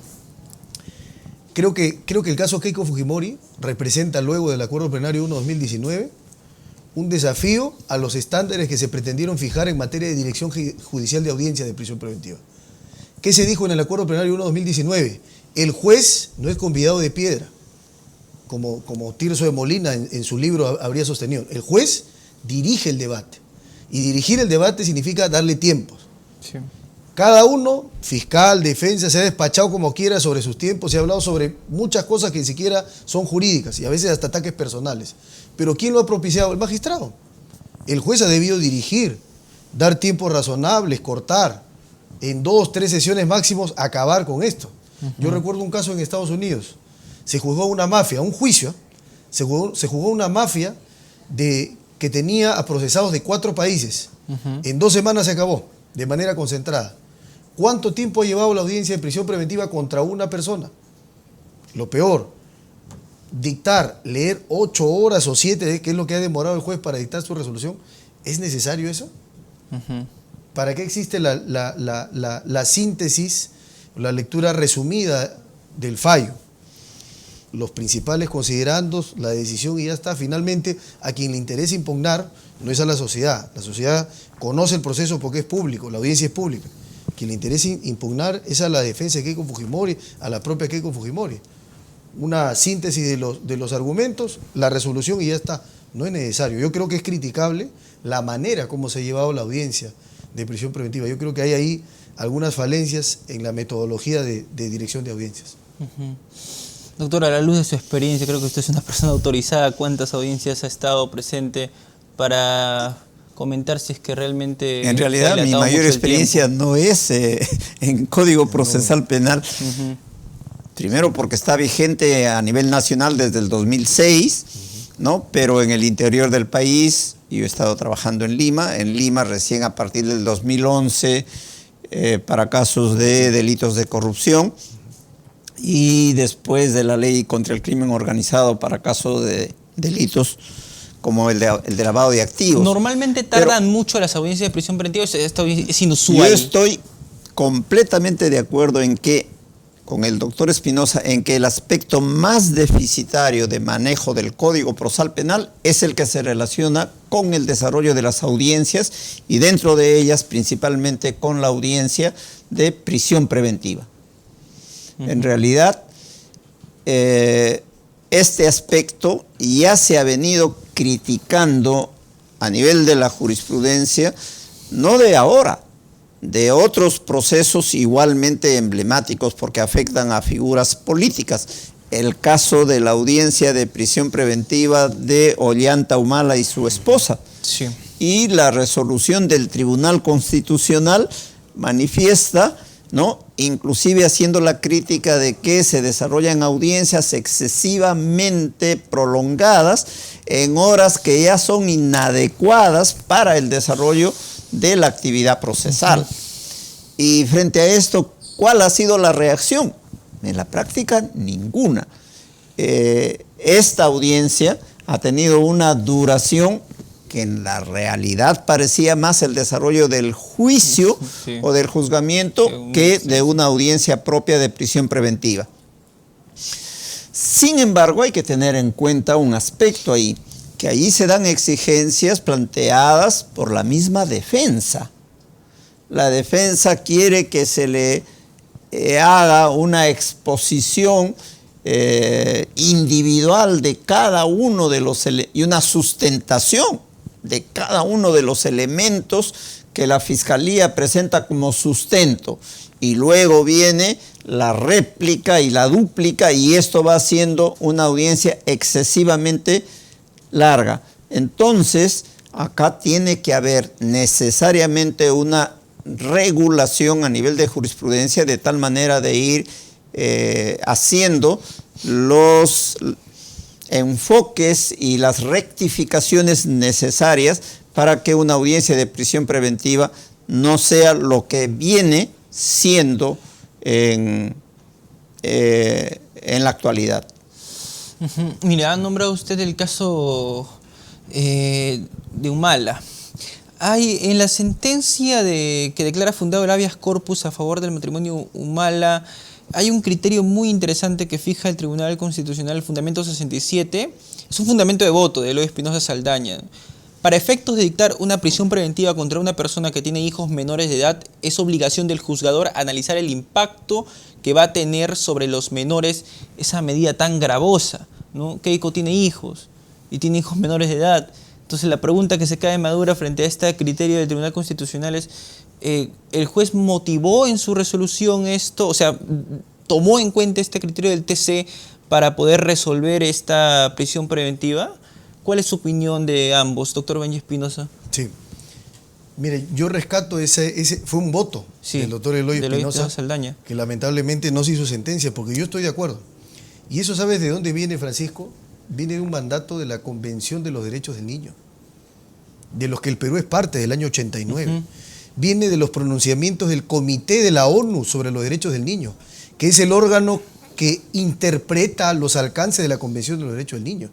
creo que el caso Keiko Fujimori representa, luego del Acuerdo Plenario 1/2019, un desafío a los estándares que se pretendieron fijar en materia de dirección judicial de audiencia de prisión preventiva. ¿Qué se dijo en el Acuerdo Plenario 1/2019? El juez no es convidado de piedra, como Tirso de Molina en su libro habría sostenido. El juez dirige el debate, y dirigir el debate significa darle tiempos. Sí. Cada uno, fiscal, defensa, se ha despachado como quiera sobre sus tiempos, se ha hablado sobre muchas cosas que ni siquiera son jurídicas y a veces hasta ataques personales. Pero ¿quién lo ha propiciado? El magistrado. El juez ha debido dirigir, dar tiempos razonables, cortar, en 2, 3 sesiones máximos, acabar con esto. Yo recuerdo un caso en Estados Unidos. Se juzgó una mafia, un juicio, se juzgó una mafia que tenía a procesados de 4 países. En 2 semanas se acabó, de manera concentrada. ¿Cuánto tiempo ha llevado la audiencia de prisión preventiva contra una persona? Lo peor, leer 8 horas o 7, que es lo que ha demorado el juez para dictar su resolución. ¿Es necesario eso? ¿Para qué existe la síntesis, la lectura resumida del fallo? Los principales considerandos, la decisión y ya está. Finalmente, a quien le interesa impugnar no es a la sociedad. La sociedad conoce el proceso porque es público, la audiencia es pública. Quien le interesa impugnar es a la defensa de Keiko Fujimori, a la propia Keiko Fujimori. Una síntesis de los argumentos, la resolución y ya está. No es necesario. Yo creo que es criticable la manera como se ha llevado la audiencia de prisión preventiva. Yo creo que hay ahí algunas falencias en la metodología de dirección de audiencias. Doctor, a la luz de su experiencia, creo que usted es una persona autorizada. ¿Cuántas audiencias ha estado presente para comentar si es que realmente... En realidad mi mayor experiencia no es en Código Procesal Penal. Primero porque está vigente a nivel nacional desde el 2006, ¿no? Pero en el interior del país, yo he estado trabajando en Lima recién a partir del 2011 para casos de delitos de corrupción, y después de la ley contra el crimen organizado para casos de delitos como el de lavado de activos. Normalmente tardan mucho las audiencias de prisión preventiva, esto es inusual. Yo estoy completamente de acuerdo con el doctor Espinosa en que el aspecto más deficitario de manejo del Código Procesal Penal es el que se relaciona con el desarrollo de las audiencias y dentro de ellas principalmente con la audiencia de prisión preventiva. En realidad, este aspecto ya se ha venido criticando a nivel de la jurisprudencia, no de ahora, de otros procesos igualmente emblemáticos porque afectan a figuras políticas. El caso de la audiencia de prisión preventiva de Ollanta Humala y su esposa. Sí. Y la resolución del Tribunal Constitucional manifiesta, ¿no?, inclusive haciendo la crítica de que se desarrollan audiencias excesivamente prolongadas en horas que ya son inadecuadas para el desarrollo de la actividad procesal. Y frente a esto, ¿cuál ha sido la reacción? En la práctica, ninguna. Esta audiencia ha tenido una duración que en la realidad parecía más el desarrollo del juicio o del juzgamiento que de una audiencia propia de prisión preventiva. Sin embargo, hay que tener en cuenta un aspecto ahí, que allí se dan exigencias planteadas por la misma defensa. La defensa quiere que se le haga una exposición individual de cada uno de los y una sustentación de cada uno de los elementos que la Fiscalía presenta como sustento. Y luego viene la réplica y la dúplica, y esto va siendo una audiencia excesivamente larga. Entonces, acá tiene que haber necesariamente una regulación a nivel de jurisprudencia de tal manera de ir haciendo los enfoques y las rectificaciones necesarias para que una audiencia de prisión preventiva no sea lo que viene siendo en la actualidad. Mira, ha nombrado usted el caso de Humala. Hay en la sentencia que declara fundado el habeas corpus a favor del matrimonio Humala, hay un criterio muy interesante que fija el Tribunal Constitucional, el fundamento 67. Es un fundamento de voto de Eloy Espinosa Saldaña. Para efectos de dictar una prisión preventiva contra una persona que tiene hijos menores de edad, es obligación del juzgador analizar el impacto que va a tener sobre los menores esa medida tan gravosa, ¿no? Keiko tiene hijos y tiene hijos menores de edad. Entonces la pregunta que se cae madura frente a este criterio del Tribunal Constitucional es, ¿el juez motivó en su resolución esto? O sea, ¿tomó en cuenta este criterio del TC para poder resolver esta prisión preventiva? ¿Cuál es su opinión de ambos, doctor Benji Espinosa? Sí. Mire, yo rescato ese fue un voto del doctor Eloy Espinosa Saldaña, que lamentablemente no se hizo sentencia, porque yo estoy de acuerdo. ¿Y eso sabes de dónde viene, Francisco? Viene de un mandato de la Convención de los Derechos del Niño, de los que el Perú es parte del año 89. Viene de los pronunciamientos del Comité de la ONU sobre los Derechos del Niño, que es el órgano que interpreta los alcances de la Convención de los Derechos del Niño.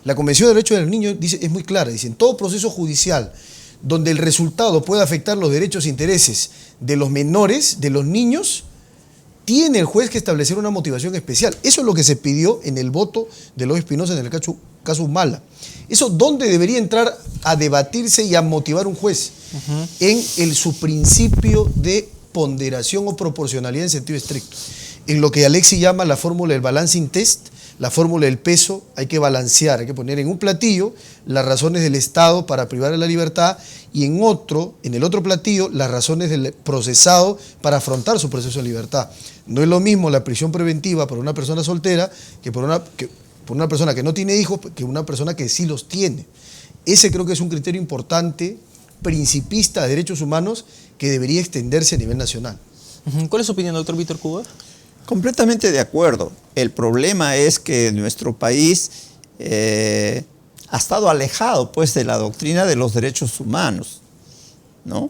La Convención de Derechos del Niño es muy clara, dice: en todo proceso judicial donde el resultado pueda afectar los derechos e intereses de los menores, de los niños, tiene el juez que establecer una motivación especial. Eso es lo que se pidió en el voto de Eloy Espinosa en el caso Humala. Eso, ¿dónde debería entrar a debatirse y a motivar un juez? En su principio de ponderación o proporcionalidad en sentido estricto. En lo que Alexis llama la fórmula del balancing test, la fórmula del peso. Hay que balancear, hay que poner en un platillo las razones del Estado para privar de la libertad y en el otro platillo las razones del procesado para afrontar su proceso de libertad. No es lo mismo la prisión preventiva por una persona soltera que por una persona que no tiene hijos, que una persona que sí los tiene. Ese creo que es un criterio importante, principista de derechos humanos, que debería extenderse a nivel nacional. ¿Cuál es su opinión, doctor Víctor Cuba? Completamente de acuerdo. El problema es que nuestro país ha estado alejado, pues, de la doctrina de los derechos humanos, ¿no?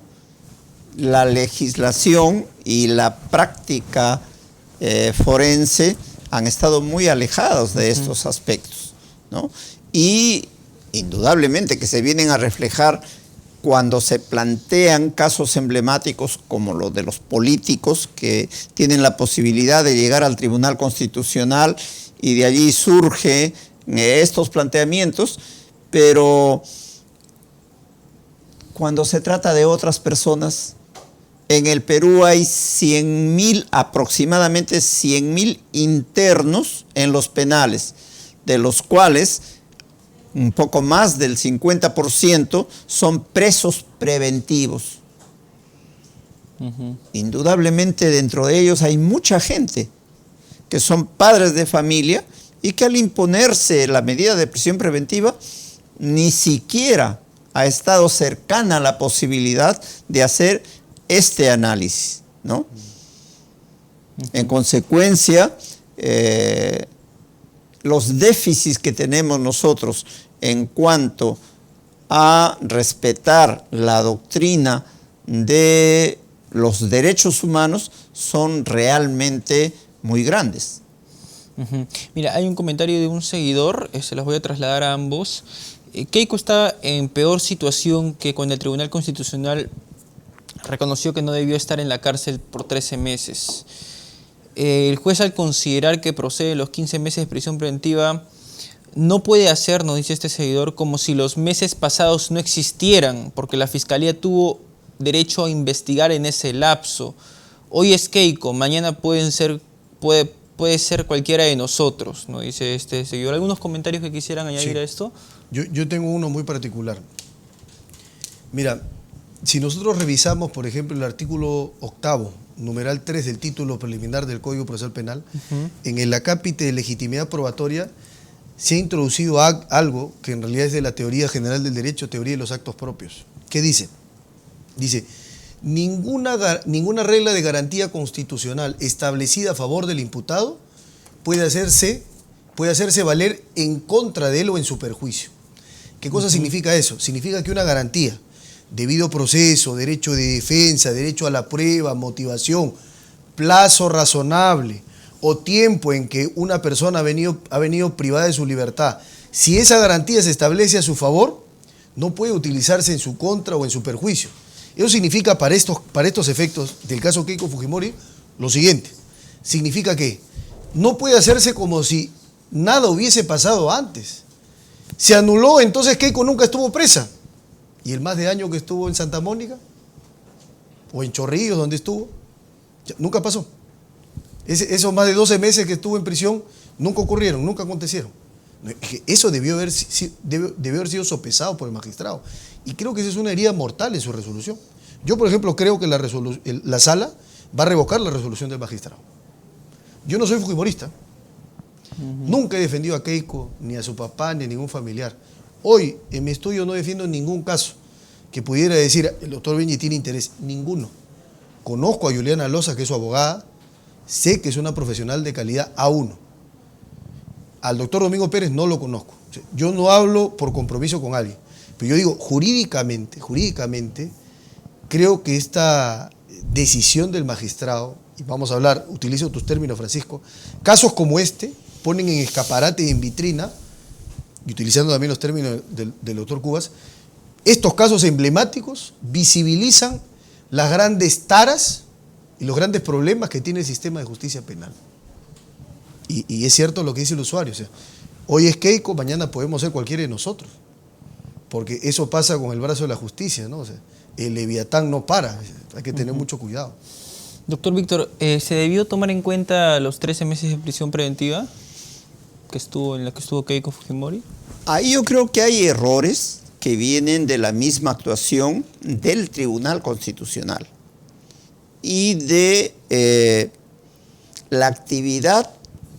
La legislación y la práctica forense han estado muy alejados de estos aspectos, ¿no? Y indudablemente que se vienen a reflejar cuando se plantean casos emblemáticos como los de los políticos que tienen la posibilidad de llegar al Tribunal Constitucional y de allí surgen estos planteamientos, pero cuando se trata de otras personas, en el Perú hay aproximadamente 100.000 internos en los penales, de los cuales un poco más del 50% son presos preventivos. Indudablemente dentro de ellos hay mucha gente que son padres de familia y que al imponerse la medida de prisión preventiva ni siquiera ha estado cercana a la posibilidad de hacer este análisis, ¿no? En consecuencia, los déficits que tenemos nosotros en cuanto a respetar la doctrina de los derechos humanos son realmente muy grandes. Mira, hay un comentario de un seguidor, se los voy a trasladar a ambos. Keiko está en peor situación que cuando el Tribunal Constitucional reconoció que no debió estar en la cárcel por 13 meses. El juez, al considerar que procede los 15 meses de prisión preventiva, no puede hacer, nos dice este seguidor, como si los meses pasados no existieran, porque la Fiscalía tuvo derecho a investigar en ese lapso. Hoy es Keiko, mañana puede ser cualquiera de nosotros, ¿no? Dice este seguidor. ¿Algunos comentarios que quisieran añadir a esto? Yo tengo uno muy particular. Mira, si nosotros revisamos, por ejemplo, el artículo 8º, numeral 3 del título preliminar del Código Procesal Penal, en el acápite de legitimidad probatoria se ha introducido algo que en realidad es de la teoría general del derecho, teoría de los actos propios. ¿Qué dice? Dice, ninguna regla de garantía constitucional establecida a favor del imputado puede hacerse valer en contra de él o en su perjuicio. ¿Qué cosa significa eso? Significa que una garantía, debido proceso, derecho de defensa, derecho a la prueba, motivación, plazo razonable o tiempo en que una persona ha venido privada de su libertad, si esa garantía se establece a su favor, no puede utilizarse en su contra o en su perjuicio. Eso significa para estos efectos del caso Keiko Fujimori lo siguiente. Significa que no puede hacerse como si nada hubiese pasado antes. Se anuló, entonces Keiko nunca estuvo presa. ¿Y el más de año que estuvo en Santa Mónica? ¿O en Chorrillos, donde estuvo? Nunca pasó. Esos más de 12 meses que estuvo en prisión nunca ocurrieron, nunca acontecieron. Eso debió haber sido sopesado por el magistrado. Y creo que esa es una herida mortal en su resolución. Yo, por ejemplo, creo que la sala va a revocar la resolución del magistrado. Yo no soy fujimorista. Nunca he defendido a Keiko, ni a su papá, ni a ningún familiar. Hoy, en mi estudio, no defiendo ningún caso que pudiera decir el doctor Benji tiene interés. Ninguno. Conozco a Juliana Loza, que es su abogada. Sé que es una profesional de calidad A1. Al doctor Domingo Pérez no lo conozco. Yo no hablo por compromiso con alguien. Pero yo digo, jurídicamente, creo que esta decisión del magistrado, y vamos a hablar, utilizo tus términos, Francisco, casos como este ponen en escaparate y en vitrina, y utilizando también los términos del doctor Cubas, estos casos emblemáticos visibilizan las grandes taras y los grandes problemas que tiene el sistema de justicia penal. Y es cierto lo que dice el usuario, o sea, hoy es Keiko, mañana podemos ser cualquiera de nosotros, porque eso pasa con el brazo de la justicia, ¿no? O sea, el leviatán no para, hay que tener mucho cuidado. Doctor Víctor, ¿se debió tomar en cuenta los 13 meses de prisión preventiva en la que estuvo Keiko Fujimori? Ahí yo creo que hay errores que vienen de la misma actuación del Tribunal Constitucional y de la actividad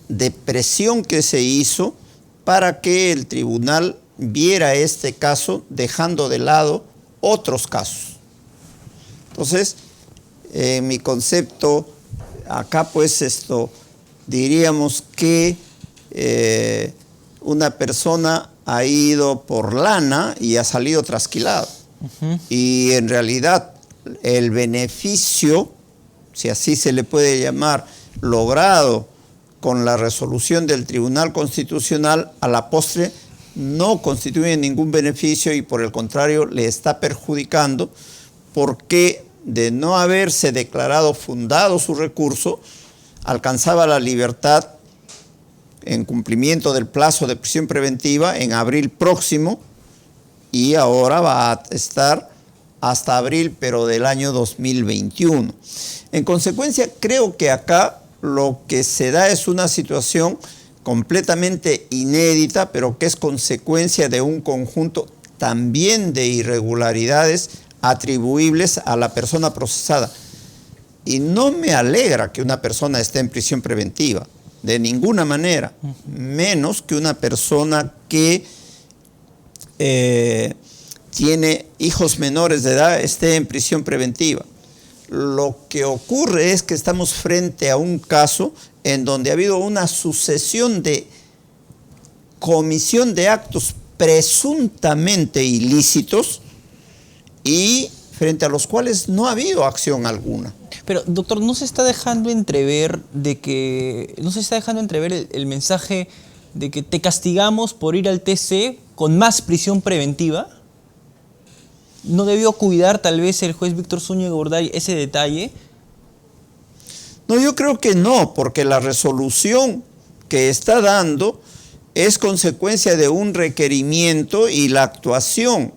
de presión que se hizo para que el tribunal viera este caso dejando de lado otros casos. Entonces, mi concepto acá pues diríamos que una persona ha ido por lana y ha salido trasquilado. Y en realidad el beneficio, si así se le puede llamar, logrado con la resolución del Tribunal Constitucional, a la postre no constituye ningún beneficio y por el contrario le está perjudicando, porque de no haberse declarado fundado su recurso, alcanzaba la libertad en cumplimiento del plazo de prisión preventiva en abril próximo y ahora va a estar hasta abril, pero del año 2021. En consecuencia, creo que acá lo que se da es una situación completamente inédita, pero que es consecuencia de un conjunto también de irregularidades atribuibles a la persona procesada. Y no me alegra que una persona esté en prisión preventiva, de ninguna manera, menos que una persona que tiene hijos menores de edad esté en prisión preventiva. Lo que ocurre es que estamos frente a un caso en donde ha habido una sucesión de comisión de actos presuntamente ilícitos y frente a los cuales no ha habido acción alguna. Pero, doctor, ¿no se está dejando entrever el mensaje de que te castigamos por ir al TC con más prisión preventiva? ¿No debió cuidar tal vez el juez Víctor Zúñiga Urday ese detalle? No, yo creo que no, porque la resolución que está dando es consecuencia de un requerimiento y la actuación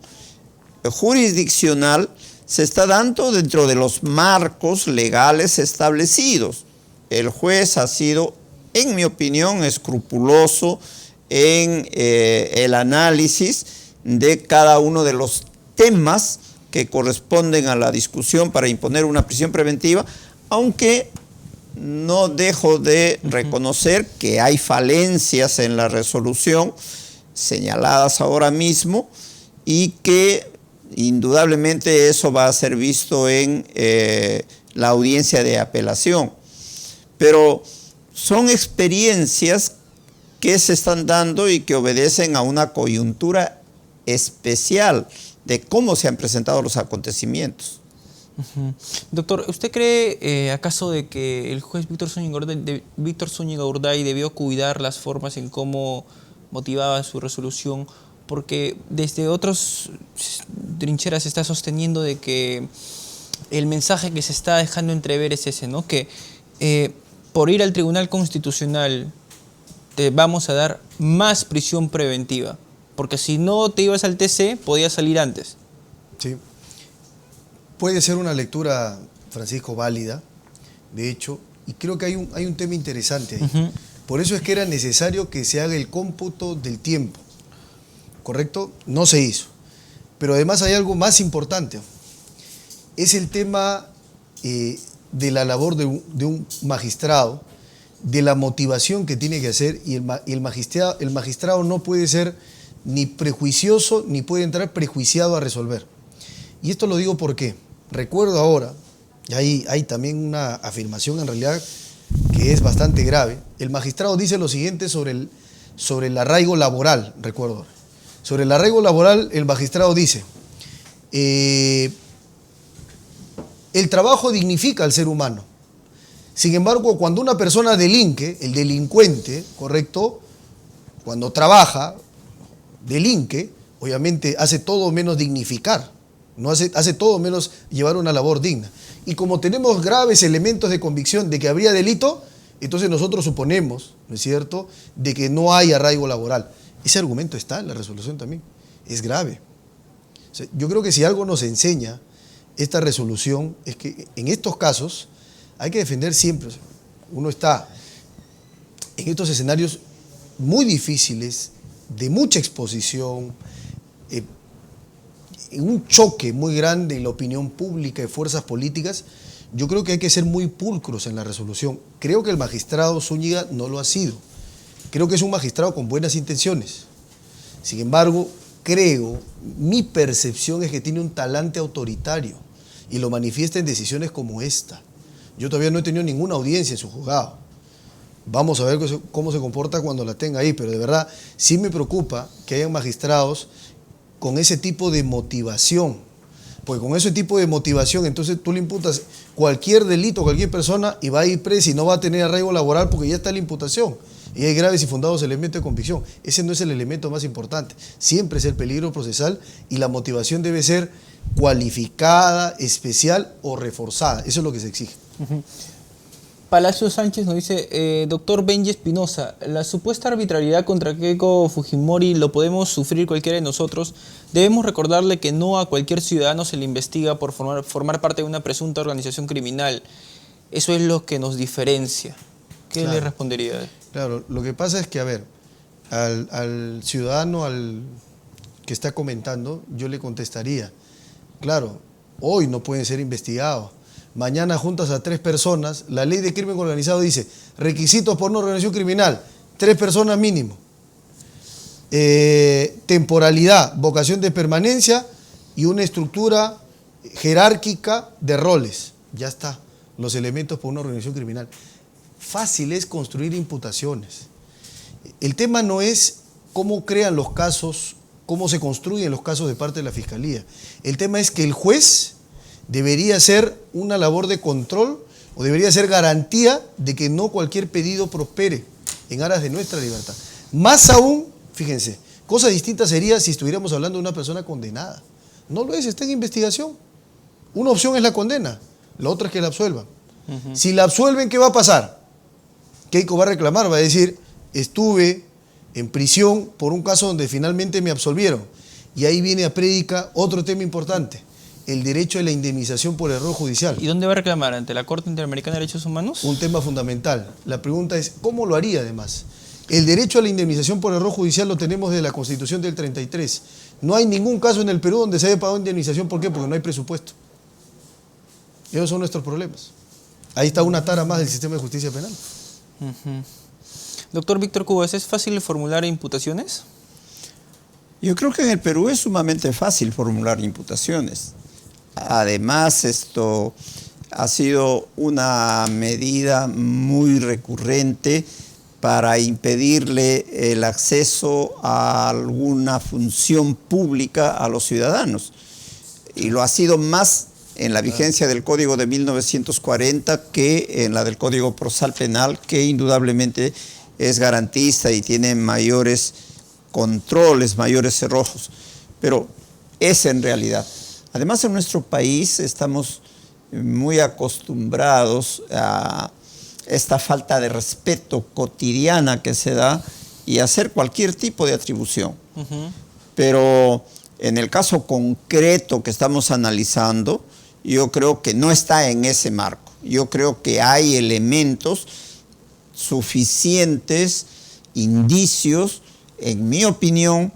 jurisdiccional se está dando dentro de los marcos legales establecidos. El juez ha sido, en mi opinión, escrupuloso en el análisis de cada uno de los temas que corresponden a la discusión para imponer una prisión preventiva, aunque no dejo de reconocer que hay falencias en la resolución señaladas ahora mismo y que indudablemente eso va a ser visto en la audiencia de apelación. Pero son experiencias que se están dando y que obedecen a una coyuntura especial de cómo se han presentado los acontecimientos. Doctor, ¿usted cree acaso de que el juez Víctor Zúñiga Urday debió cuidar las formas en cómo motivaba su resolución? Porque desde otras trincheras se está sosteniendo de que el mensaje que se está dejando entrever es ese, ¿no? Que por ir al Tribunal Constitucional te vamos a dar más prisión preventiva, porque si no te ibas al TC podías salir antes. Sí. Puede ser una lectura, Francisco, válida, de hecho, y creo que hay un tema interesante ahí. Por eso es que era necesario que se haga el cómputo del tiempo, ¿correcto? No se hizo. Pero además hay algo más importante, es el tema de la labor de un magistrado, de la motivación que tiene que hacer, y el magistrado no puede ser ni prejuicioso ni puede entrar prejuiciado a resolver. Y esto lo digo porque recuerdo ahora, y hay también una afirmación en realidad que es bastante grave. El magistrado dice lo siguiente sobre el arraigo laboral, recuerdo. Sobre el arraigo laboral, el magistrado dice, el trabajo dignifica al ser humano. Sin embargo, cuando una persona delinque, el delincuente, ¿correcto? Cuando trabaja, delinque, obviamente hace todo menos dignificar, no hace todo menos llevar una labor digna. Y como tenemos graves elementos de convicción de que habría delito, entonces nosotros suponemos, ¿no es cierto?, de que no hay arraigo laboral. Ese argumento está en la resolución también, es grave. O sea, yo creo que si algo nos enseña esta resolución es que en estos casos hay que defender siempre. O sea, uno está en estos escenarios muy difíciles, de mucha exposición, en un choque muy grande en la opinión pública y fuerzas políticas. Yo creo que hay que ser muy pulcros en la resolución. Creo que el magistrado Zúñiga no lo ha sido. Creo que es un magistrado con buenas intenciones. Sin embargo, mi percepción es que tiene un talante autoritario y lo manifiesta en decisiones como esta. Yo todavía no he tenido ninguna audiencia en su juzgado. Vamos a ver cómo se comporta cuando la tenga ahí, pero de verdad sí me preocupa que hayan magistrados con ese tipo de motivación. Porque con ese tipo de motivación, entonces tú le imputas cualquier delito a cualquier persona y va a ir presa y no va a tener arraigo laboral porque ya está la imputación. Y hay graves y fundados elementos de convicción. Ese no es el elemento más importante. Siempre es el peligro procesal y la motivación debe ser cualificada, especial o reforzada. Eso es lo que se exige. Palacio Sánchez nos dice, doctor Benji Espinosa, la supuesta arbitrariedad contra Keiko Fujimori lo podemos sufrir cualquiera de nosotros. Debemos recordarle que no a cualquier ciudadano se le investiga por formar parte de una presunta organización criminal. Eso es lo que nos diferencia. ¿Qué le respondería? Claro, lo que pasa es que, a ver, al ciudadano que está comentando, yo le contestaría, claro, hoy no pueden ser investigados, mañana juntas a 3 personas, la ley de crimen organizado dice, requisitos por una organización criminal, 3 personas mínimo. Temporalidad, vocación de permanencia y una estructura jerárquica de roles. Ya está, los elementos por una organización criminal. Fácil es construir imputaciones. El tema no es cómo crean los casos, cómo se construyen los casos de parte de la Fiscalía. El tema es que el juez debería hacer una labor de control o debería ser garantía de que no cualquier pedido prospere en aras de nuestra libertad. Más aún, fíjense, cosa distinta sería si estuviéramos hablando de una persona condenada. No lo es, está en investigación. Una opción es la condena, la otra es que la absuelvan. Si la absuelven, ¿qué va a pasar? Keiko va a reclamar, va a decir, estuve en prisión por un caso donde finalmente me absolvieron. Y ahí viene a prédica otro tema importante, el derecho a la indemnización por error judicial. ¿Y dónde va a reclamar? ¿Ante la Corte Interamericana de Derechos Humanos? Un tema fundamental. La pregunta es, ¿cómo lo haría además? El derecho a la indemnización por error judicial lo tenemos de la Constitución del 33. No hay ningún caso en el Perú donde se haya pagado indemnización. ¿Por qué? Porque no hay presupuesto. Esos son nuestros problemas. Ahí está una tara más del sistema de justicia penal. Doctor Víctor Cubas, ¿es fácil formular imputaciones? Yo creo que en el Perú es sumamente fácil formular imputaciones. Además, esto ha sido una medida muy recurrente para impedirle el acceso a alguna función pública a los ciudadanos. Y lo ha sido más en la vigencia del Código de 1940 que en la del Código Procesal Penal, que indudablemente es garantista y tiene mayores controles, mayores cerrojos. Pero es en realidad. Además, en nuestro país estamos muy acostumbrados a esta falta de respeto cotidiana que se da y hacer cualquier tipo de atribución. Pero en el caso concreto que estamos analizando, yo creo que no está en ese marco. Yo creo que hay elementos suficientes, indicios, en mi opinión,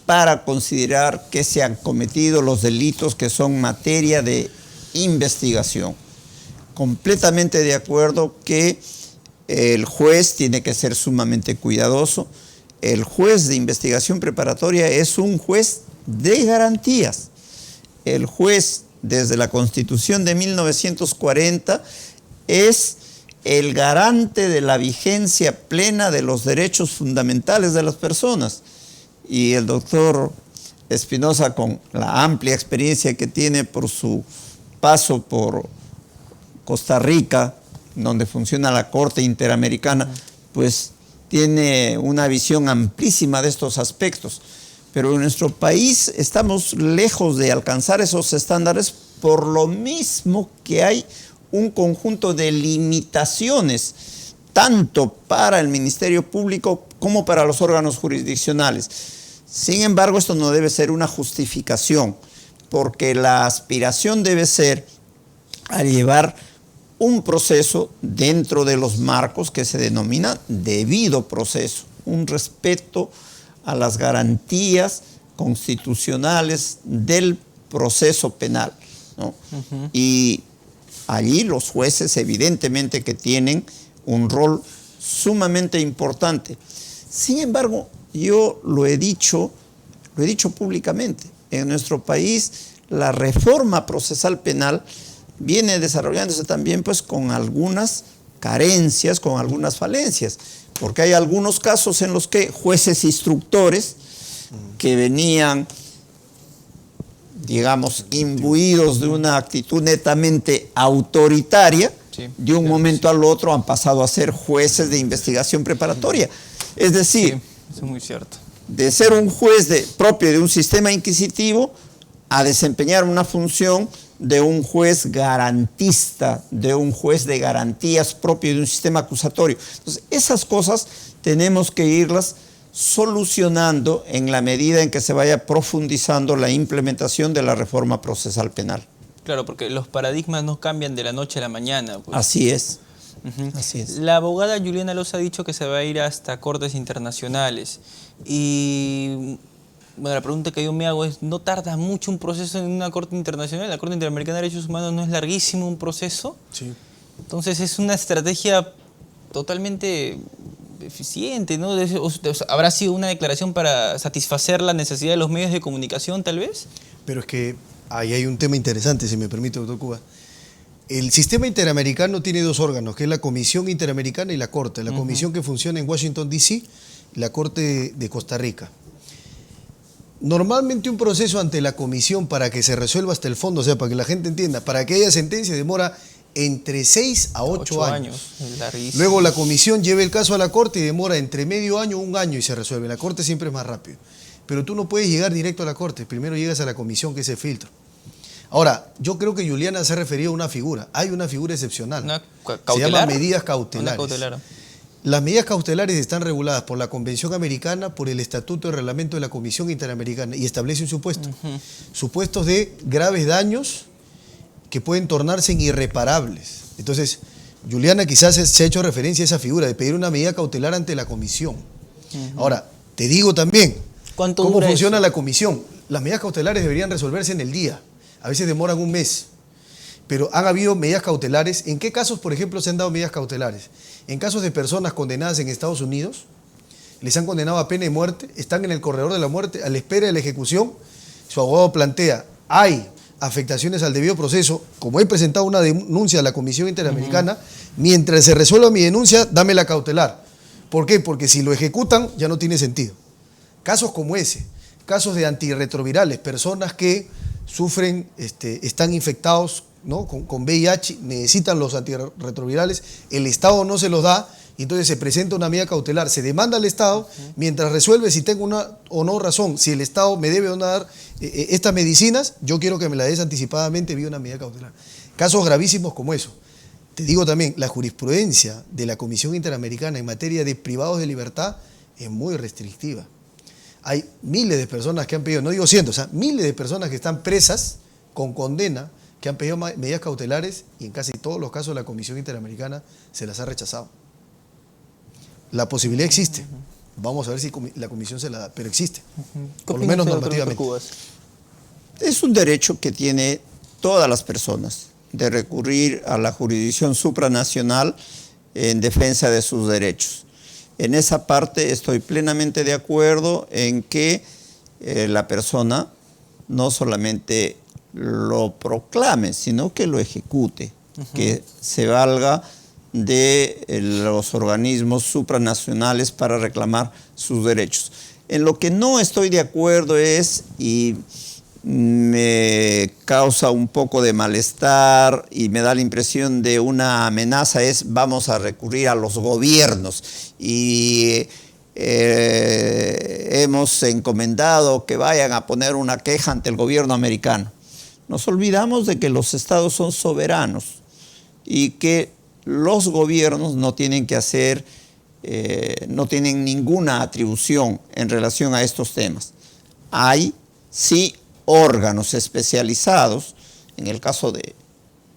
para considerar que se han cometido los delitos que son materia de investigación. Completamente de acuerdo que el juez tiene que ser sumamente cuidadoso. El juez de investigación preparatoria es un juez de garantías. El juez, desde la Constitución de 1940, es el garante de la vigencia plena de los derechos fundamentales de las personas. Y el doctor Espinosa, con la amplia experiencia que tiene por su paso por Costa Rica, donde funciona la Corte Interamericana, pues tiene una visión amplísima de estos aspectos. Pero en nuestro país estamos lejos de alcanzar esos estándares, por lo mismo que hay un conjunto de limitaciones, tanto para el Ministerio Público como para los órganos jurisdiccionales. Sin embargo, esto no debe ser una justificación, porque la aspiración debe ser a llevar un proceso dentro de los marcos que se denomina debido proceso, un respeto a las garantías constitucionales del proceso penal, ¿no? Y allí los jueces evidentemente que tienen un rol sumamente importante. Sin embargo, yo lo he dicho públicamente, en nuestro país la reforma procesal penal viene desarrollándose también pues con algunas carencias, con algunas falencias, porque hay algunos casos en los que jueces instructores que venían, digamos, imbuidos de una actitud netamente autoritaria, de un momento al otro han pasado a ser jueces de investigación preparatoria. Es decir, Sí, eso es muy cierto. de ser un juez propio de un sistema inquisitivo a desempeñar una función de un juez garantista, de un juez de garantías propio de un sistema acusatorio. Entonces, esas cosas tenemos que irlas solucionando en la medida en que se vaya profundizando la implementación de la reforma procesal penal. Claro, porque los paradigmas no cambian de la noche a la mañana. Pues. Así es. Así es. La abogada Juliana Loza ha dicho que se va a ir hasta cortes internacionales y bueno, la pregunta que yo me hago es, ¿no tarda mucho un proceso en una corte internacional? La Corte Interamericana de Derechos Humanos no es larguísimo un proceso. Sí. Entonces es una estrategia totalmente eficiente, ¿no? ¿Habrá sido una declaración para satisfacer la necesidad de los medios de comunicación, tal vez? Pero es que ahí hay un tema interesante, si me permite, doctor Cuba. El sistema interamericano tiene dos órganos, que es la Comisión Interamericana y la Corte. La comisión que funciona en Washington, D.C., y la Corte de Costa Rica. Normalmente un proceso ante la comisión para que se resuelva hasta el fondo, o sea, para que la gente entienda, para que haya sentencia demora entre 6 a 8 años. Larguísimo. Luego la comisión lleva el caso a la Corte y demora entre medio año, un año y se resuelve. La Corte siempre es más rápido. Pero tú no puedes llegar directo a la Corte, primero llegas a la comisión, que es el filtro. Ahora, yo creo que Juliana se ha referido a una figura. Hay una figura excepcional. Se llama medidas cautelares. Las medidas cautelares están reguladas por la Convención Americana, por el Estatuto de Reglamento de la Comisión Interamericana y establece un supuesto. Supuestos de graves daños que pueden tornarse en irreparables. Entonces, Juliana quizás se ha hecho referencia a esa figura de pedir una medida cautelar ante la comisión. Ahora, te digo también, ¿cómo funciona la comisión? Las medidas cautelares deberían resolverse en el día. A veces demoran un mes. Pero han habido medidas cautelares. ¿En qué casos, por ejemplo, se han dado medidas cautelares? En casos de personas condenadas en Estados Unidos, les han condenado a pena de muerte, están en el corredor de la muerte, a la espera de la ejecución. Su abogado plantea, hay afectaciones al debido proceso, como he presentado una denuncia a la Comisión Interamericana, mientras se resuelva mi denuncia, dame la cautelar. ¿Por qué? Porque si lo ejecutan, ya no tiene sentido. Casos como ese, casos de antirretrovirales, personas que sufren, están infectados, ¿no?, con VIH, necesitan los antirretrovirales, el Estado no se los da, y entonces se presenta una medida cautelar, se demanda al Estado, mientras resuelve si tengo una o no razón, si el Estado me debe o no dar estas medicinas, yo quiero que me la des anticipadamente vía una medida cautelar. Casos gravísimos como eso. Te digo también, la jurisprudencia de la Comisión Interamericana en materia de privados de libertad es muy restrictiva. Hay miles de personas que han pedido, no digo cientos, miles de personas que están presas con condena, que han pedido medidas cautelares y en casi todos los casos la Comisión Interamericana se las ha rechazado. La posibilidad existe. Vamos a ver si la comisión se la da, pero existe. Por lo menos normativamente. Es un derecho que tiene todas las personas de recurrir a la jurisdicción supranacional en defensa de sus derechos. En esa parte estoy plenamente de acuerdo en que la persona no solamente lo proclame, sino que lo ejecute, que se valga de los organismos supranacionales para reclamar sus derechos. En lo que no estoy de acuerdo es, y me causa un poco de malestar y me da la impresión de una amenaza, es vamos a recurrir a los gobiernos y hemos encomendado que vayan a poner una queja ante el gobierno americano. Nos olvidamos de que los estados son soberanos y que los gobiernos no tienen que hacer, no tienen ninguna atribución en relación a estos temas. Hay, sí, órganos especializados, en el caso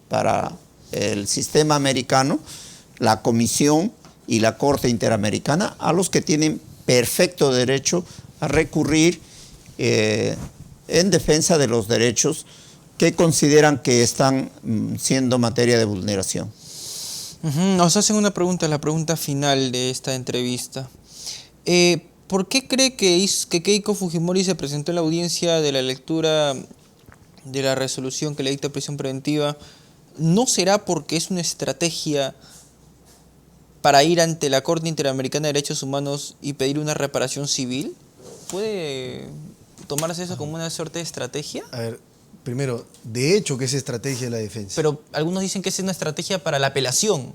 para el sistema americano, la Comisión y la Corte Interamericana, a los que tienen perfecto derecho a recurrir en defensa de los derechos que consideran que están siendo materia de vulneración. Nos hacen una pregunta, la pregunta final de esta entrevista. ¿Por qué cree que Keiko Fujimori se presentó en la audiencia de la lectura de la resolución que le dicta prisión preventiva? ¿No será porque es una estrategia para ir ante la Corte Interamericana de Derechos Humanos y pedir una reparación civil? ¿Puede tomarse eso como una suerte de estrategia? A ver, primero, de hecho que es estrategia de la defensa. Pero algunos dicen que es una estrategia para la apelación.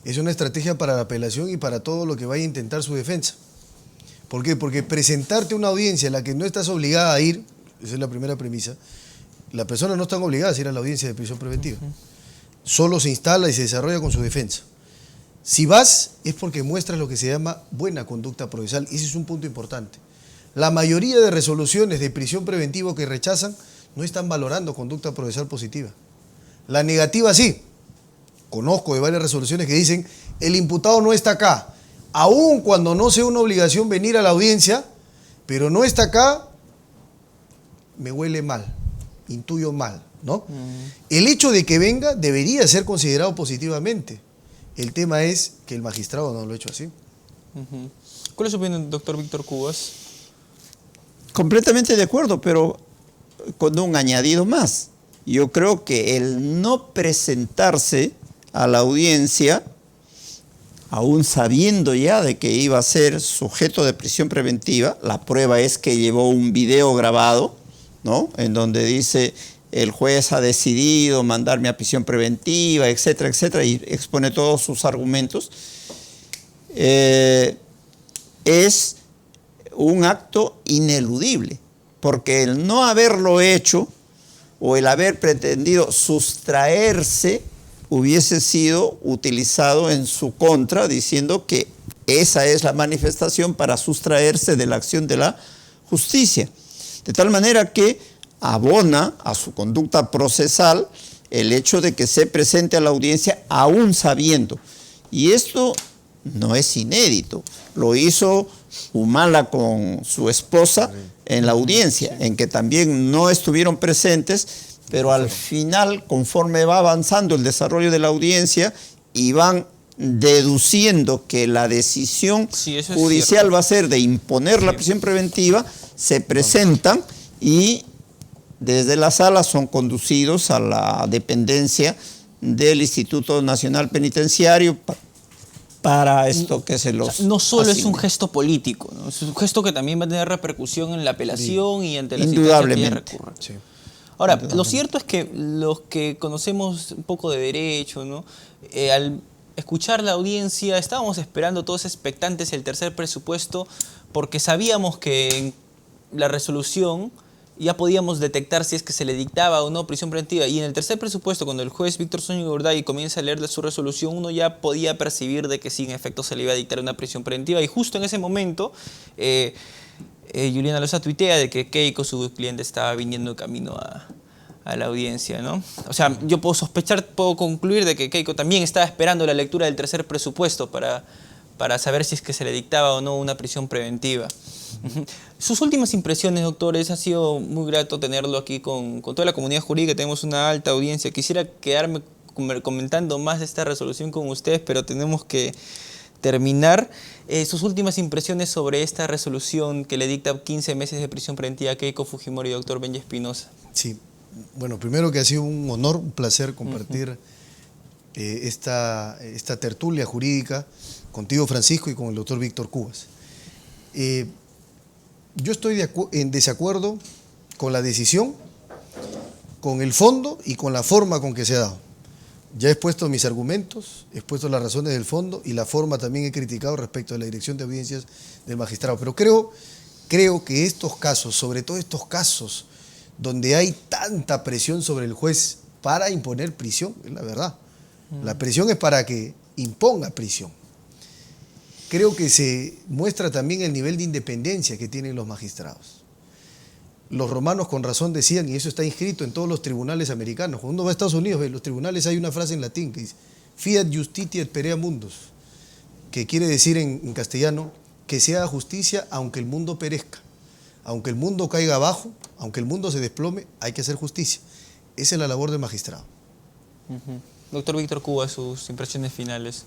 Es una estrategia para la apelación y para todo lo que vaya a intentar su defensa. ¿Por qué? Porque presentarte a una audiencia en la que no estás obligada a ir, esa es la primera premisa, las personas no están obligadas a ir a la audiencia de prisión preventiva. Solo se instala y se desarrolla con su defensa. Si vas, es porque muestras lo que se llama buena conducta procesal. Ese es un punto importante. La mayoría de resoluciones de prisión preventiva que rechazan no están valorando conducta procesal positiva. La negativa sí. Conozco de varias resoluciones que dicen el imputado no está acá. Aun cuando no sea una obligación venir a la audiencia, pero no está acá, me huele mal, intuyo mal, ¿no? El hecho de que venga debería ser considerado positivamente. El tema es que el magistrado no lo ha hecho así. ¿Cuál es su opinión, doctor Víctor Cubas? Completamente de acuerdo, pero con un añadido más. Yo creo que el no presentarse a la audiencia, aún sabiendo ya de que iba a ser sujeto de prisión preventiva, la prueba es que llevó un video grabado, ¿no?, en donde dice: el juez ha decidido mandarme a prisión preventiva, etcétera, etcétera, y expone todos sus argumentos. Es un acto ineludible, porque el no haberlo hecho o el haber pretendido sustraerse hubiese sido utilizado en su contra, diciendo que esa es la manifestación para sustraerse de la acción de la justicia. De tal manera que abona a su conducta procesal el hecho de que se presente a la audiencia aún sabiendo. Y esto no es inédito. Lo hizo Humala con su esposa en la audiencia, en que también no estuvieron presentes, pero al final, conforme va avanzando el desarrollo de la audiencia y van deduciendo que la decisión judicial va a ser de imponer la prisión preventiva, se presentan y desde la sala son conducidos a la dependencia del Instituto Nacional Penitenciario para esto que se los no solo asigna. Es un gesto político, ¿no? Es un gesto que también va a tener repercusión en la apelación y ante la Indudablemente. instancia que ella recurra. Sí. Ahora, lo cierto es que los que conocemos un poco de derecho, ¿no?, al escuchar la audiencia estábamos esperando todos expectantes el tercer presupuesto, porque sabíamos que en la resolución ya podíamos detectar si es que se le dictaba o no prisión preventiva. Y en el tercer presupuesto, cuando el juez Víctor Zúñiga Urday comienza a leer de su resolución, uno ya podía percibir de que sí, en efecto, se le iba a dictar una prisión preventiva. Y justo en ese momento, Juliana Loza tuitea de que Keiko, su cliente, estaba viniendo camino a la audiencia, ¿no? O sea, yo puedo sospechar, puedo concluir de que Keiko también estaba esperando la lectura del tercer presupuesto para saber si es que se le dictaba o no una prisión preventiva. Sus últimas impresiones, doctores, ha sido muy grato tenerlo aquí con toda la comunidad jurídica. Tenemos una alta audiencia. Quisiera quedarme comentando más de esta resolución con ustedes, pero tenemos que terminar. Sus últimas impresiones sobre esta resolución que le dicta 15 meses de prisión preventiva a Keiko Fujimori y doctor Benji Espinosa. Sí, bueno, primero que ha sido un honor, un placer compartir esta tertulia jurídica contigo, Francisco, y con el doctor Víctor Cubas. Yo estoy en desacuerdo con la decisión, con el fondo y con la forma con que se ha dado. Ya he expuesto mis argumentos, he expuesto las razones del fondo y la forma también he criticado respecto de la dirección de audiencias del magistrado. Pero creo que estos casos, sobre todo estos casos donde hay tanta presión sobre el juez para imponer prisión, es la verdad. La presión es para que imponga prisión. Creo que se muestra también el nivel de independencia que tienen los magistrados. Los romanos con razón decían, y eso está inscrito en todos los tribunales americanos, cuando uno va a Estados Unidos, en los tribunales hay una frase en latín que dice fiat justitia et perea mundus, que quiere decir en castellano que se haga justicia aunque el mundo perezca, aunque el mundo caiga abajo, aunque el mundo se desplome, hay que hacer justicia. Esa es la labor del magistrado. Doctor Víctor Cubas, sus impresiones finales.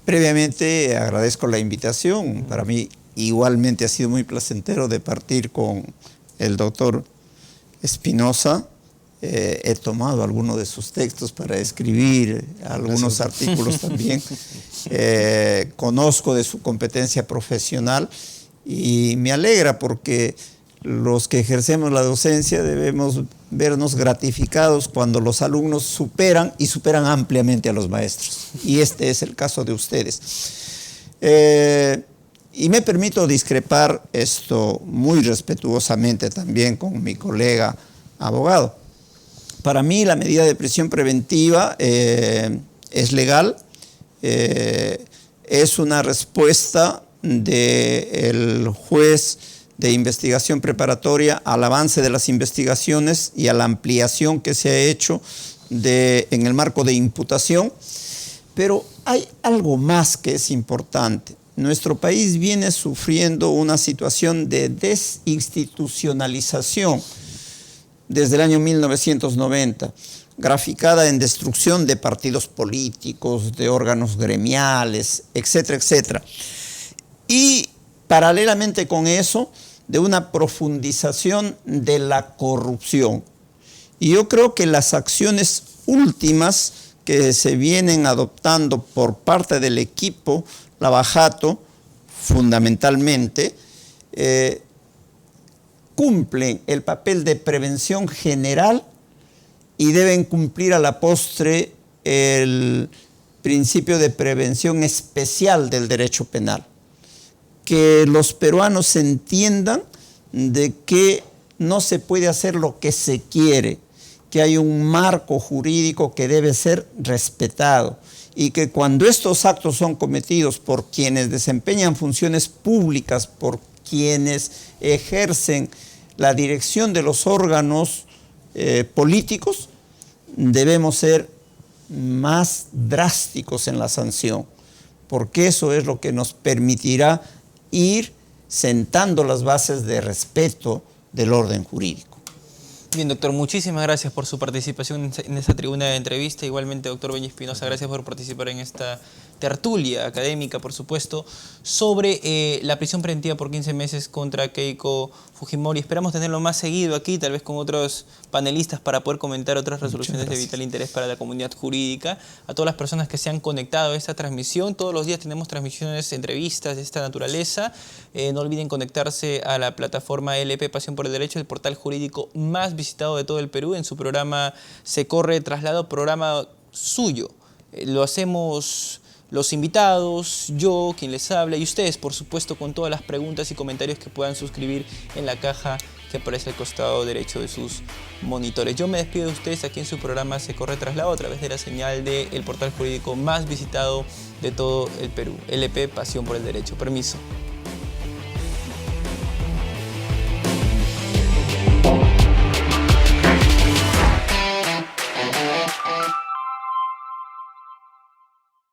Previamente agradezco la invitación. Para mí igualmente ha sido muy placentero de partir con el doctor Espinosa. He tomado algunos de sus textos para escribir algunos artículos también. Conozco de su competencia profesional y me alegra porque los que ejercemos la docencia debemos vernos gratificados cuando los alumnos superan y superan ampliamente a los maestros. Y este es el caso de ustedes. Y me permito discrepar esto muy respetuosamente también con mi colega abogado. Para mí la medida de prisión preventiva es legal, es una respuesta del juez de investigación preparatoria al avance de las investigaciones y a la ampliación que se ha hecho en el marco de imputación. Pero hay algo más que es importante. nuestro país viene sufriendo una situación de desinstitucionalización desde el año 1990, graficada en destrucción de partidos políticos, de órganos gremiales, etcétera, etcétera. Y paralelamente con eso, de una profundización de la corrupción. Y yo creo que las acciones últimas que se vienen adoptando por parte del equipo Lavajato, fundamentalmente, cumplen el papel de prevención general y deben cumplir a la postre el principio de prevención especial del derecho penal. Que los peruanos entiendan de que no se puede hacer lo que se quiere, que hay un marco jurídico que debe ser respetado y que cuando estos actos son cometidos por quienes desempeñan funciones públicas, por quienes ejercen la dirección de los órganos políticos, debemos ser más drásticos en la sanción, porque eso es lo que nos permitirá ir sentando las bases de respeto del orden jurídico. Bien, doctor, muchísimas gracias por su participación en esta tribuna de entrevista. Igualmente, doctor Benny Espinosa, gracias por participar en esta tertulia académica, por supuesto, sobre la prisión preventiva por 15 meses contra Keiko Fujimori. Esperamos tenerlo más seguido aquí, tal vez con otros panelistas, para poder comentar otras resoluciones de vital interés para la comunidad jurídica. A todas las personas que se han conectado a esta transmisión, todos los días tenemos transmisiones, entrevistas de esta naturaleza. No olviden conectarse a la plataforma LP Pasión por el Derecho, el portal jurídico más visitado de todo el Perú. En su programa Se Corre Traslado, programa suyo. Lo hacemos los invitados, yo, quien les habla, y ustedes, por supuesto, con todas las preguntas y comentarios que puedan suscribir en la caja que aparece al costado derecho de sus monitores. Yo me despido de ustedes aquí en su programa Se Corre Traslado a través de la señal del portal jurídico más visitado de todo el Perú, LP Pasión por el Derecho. Permiso.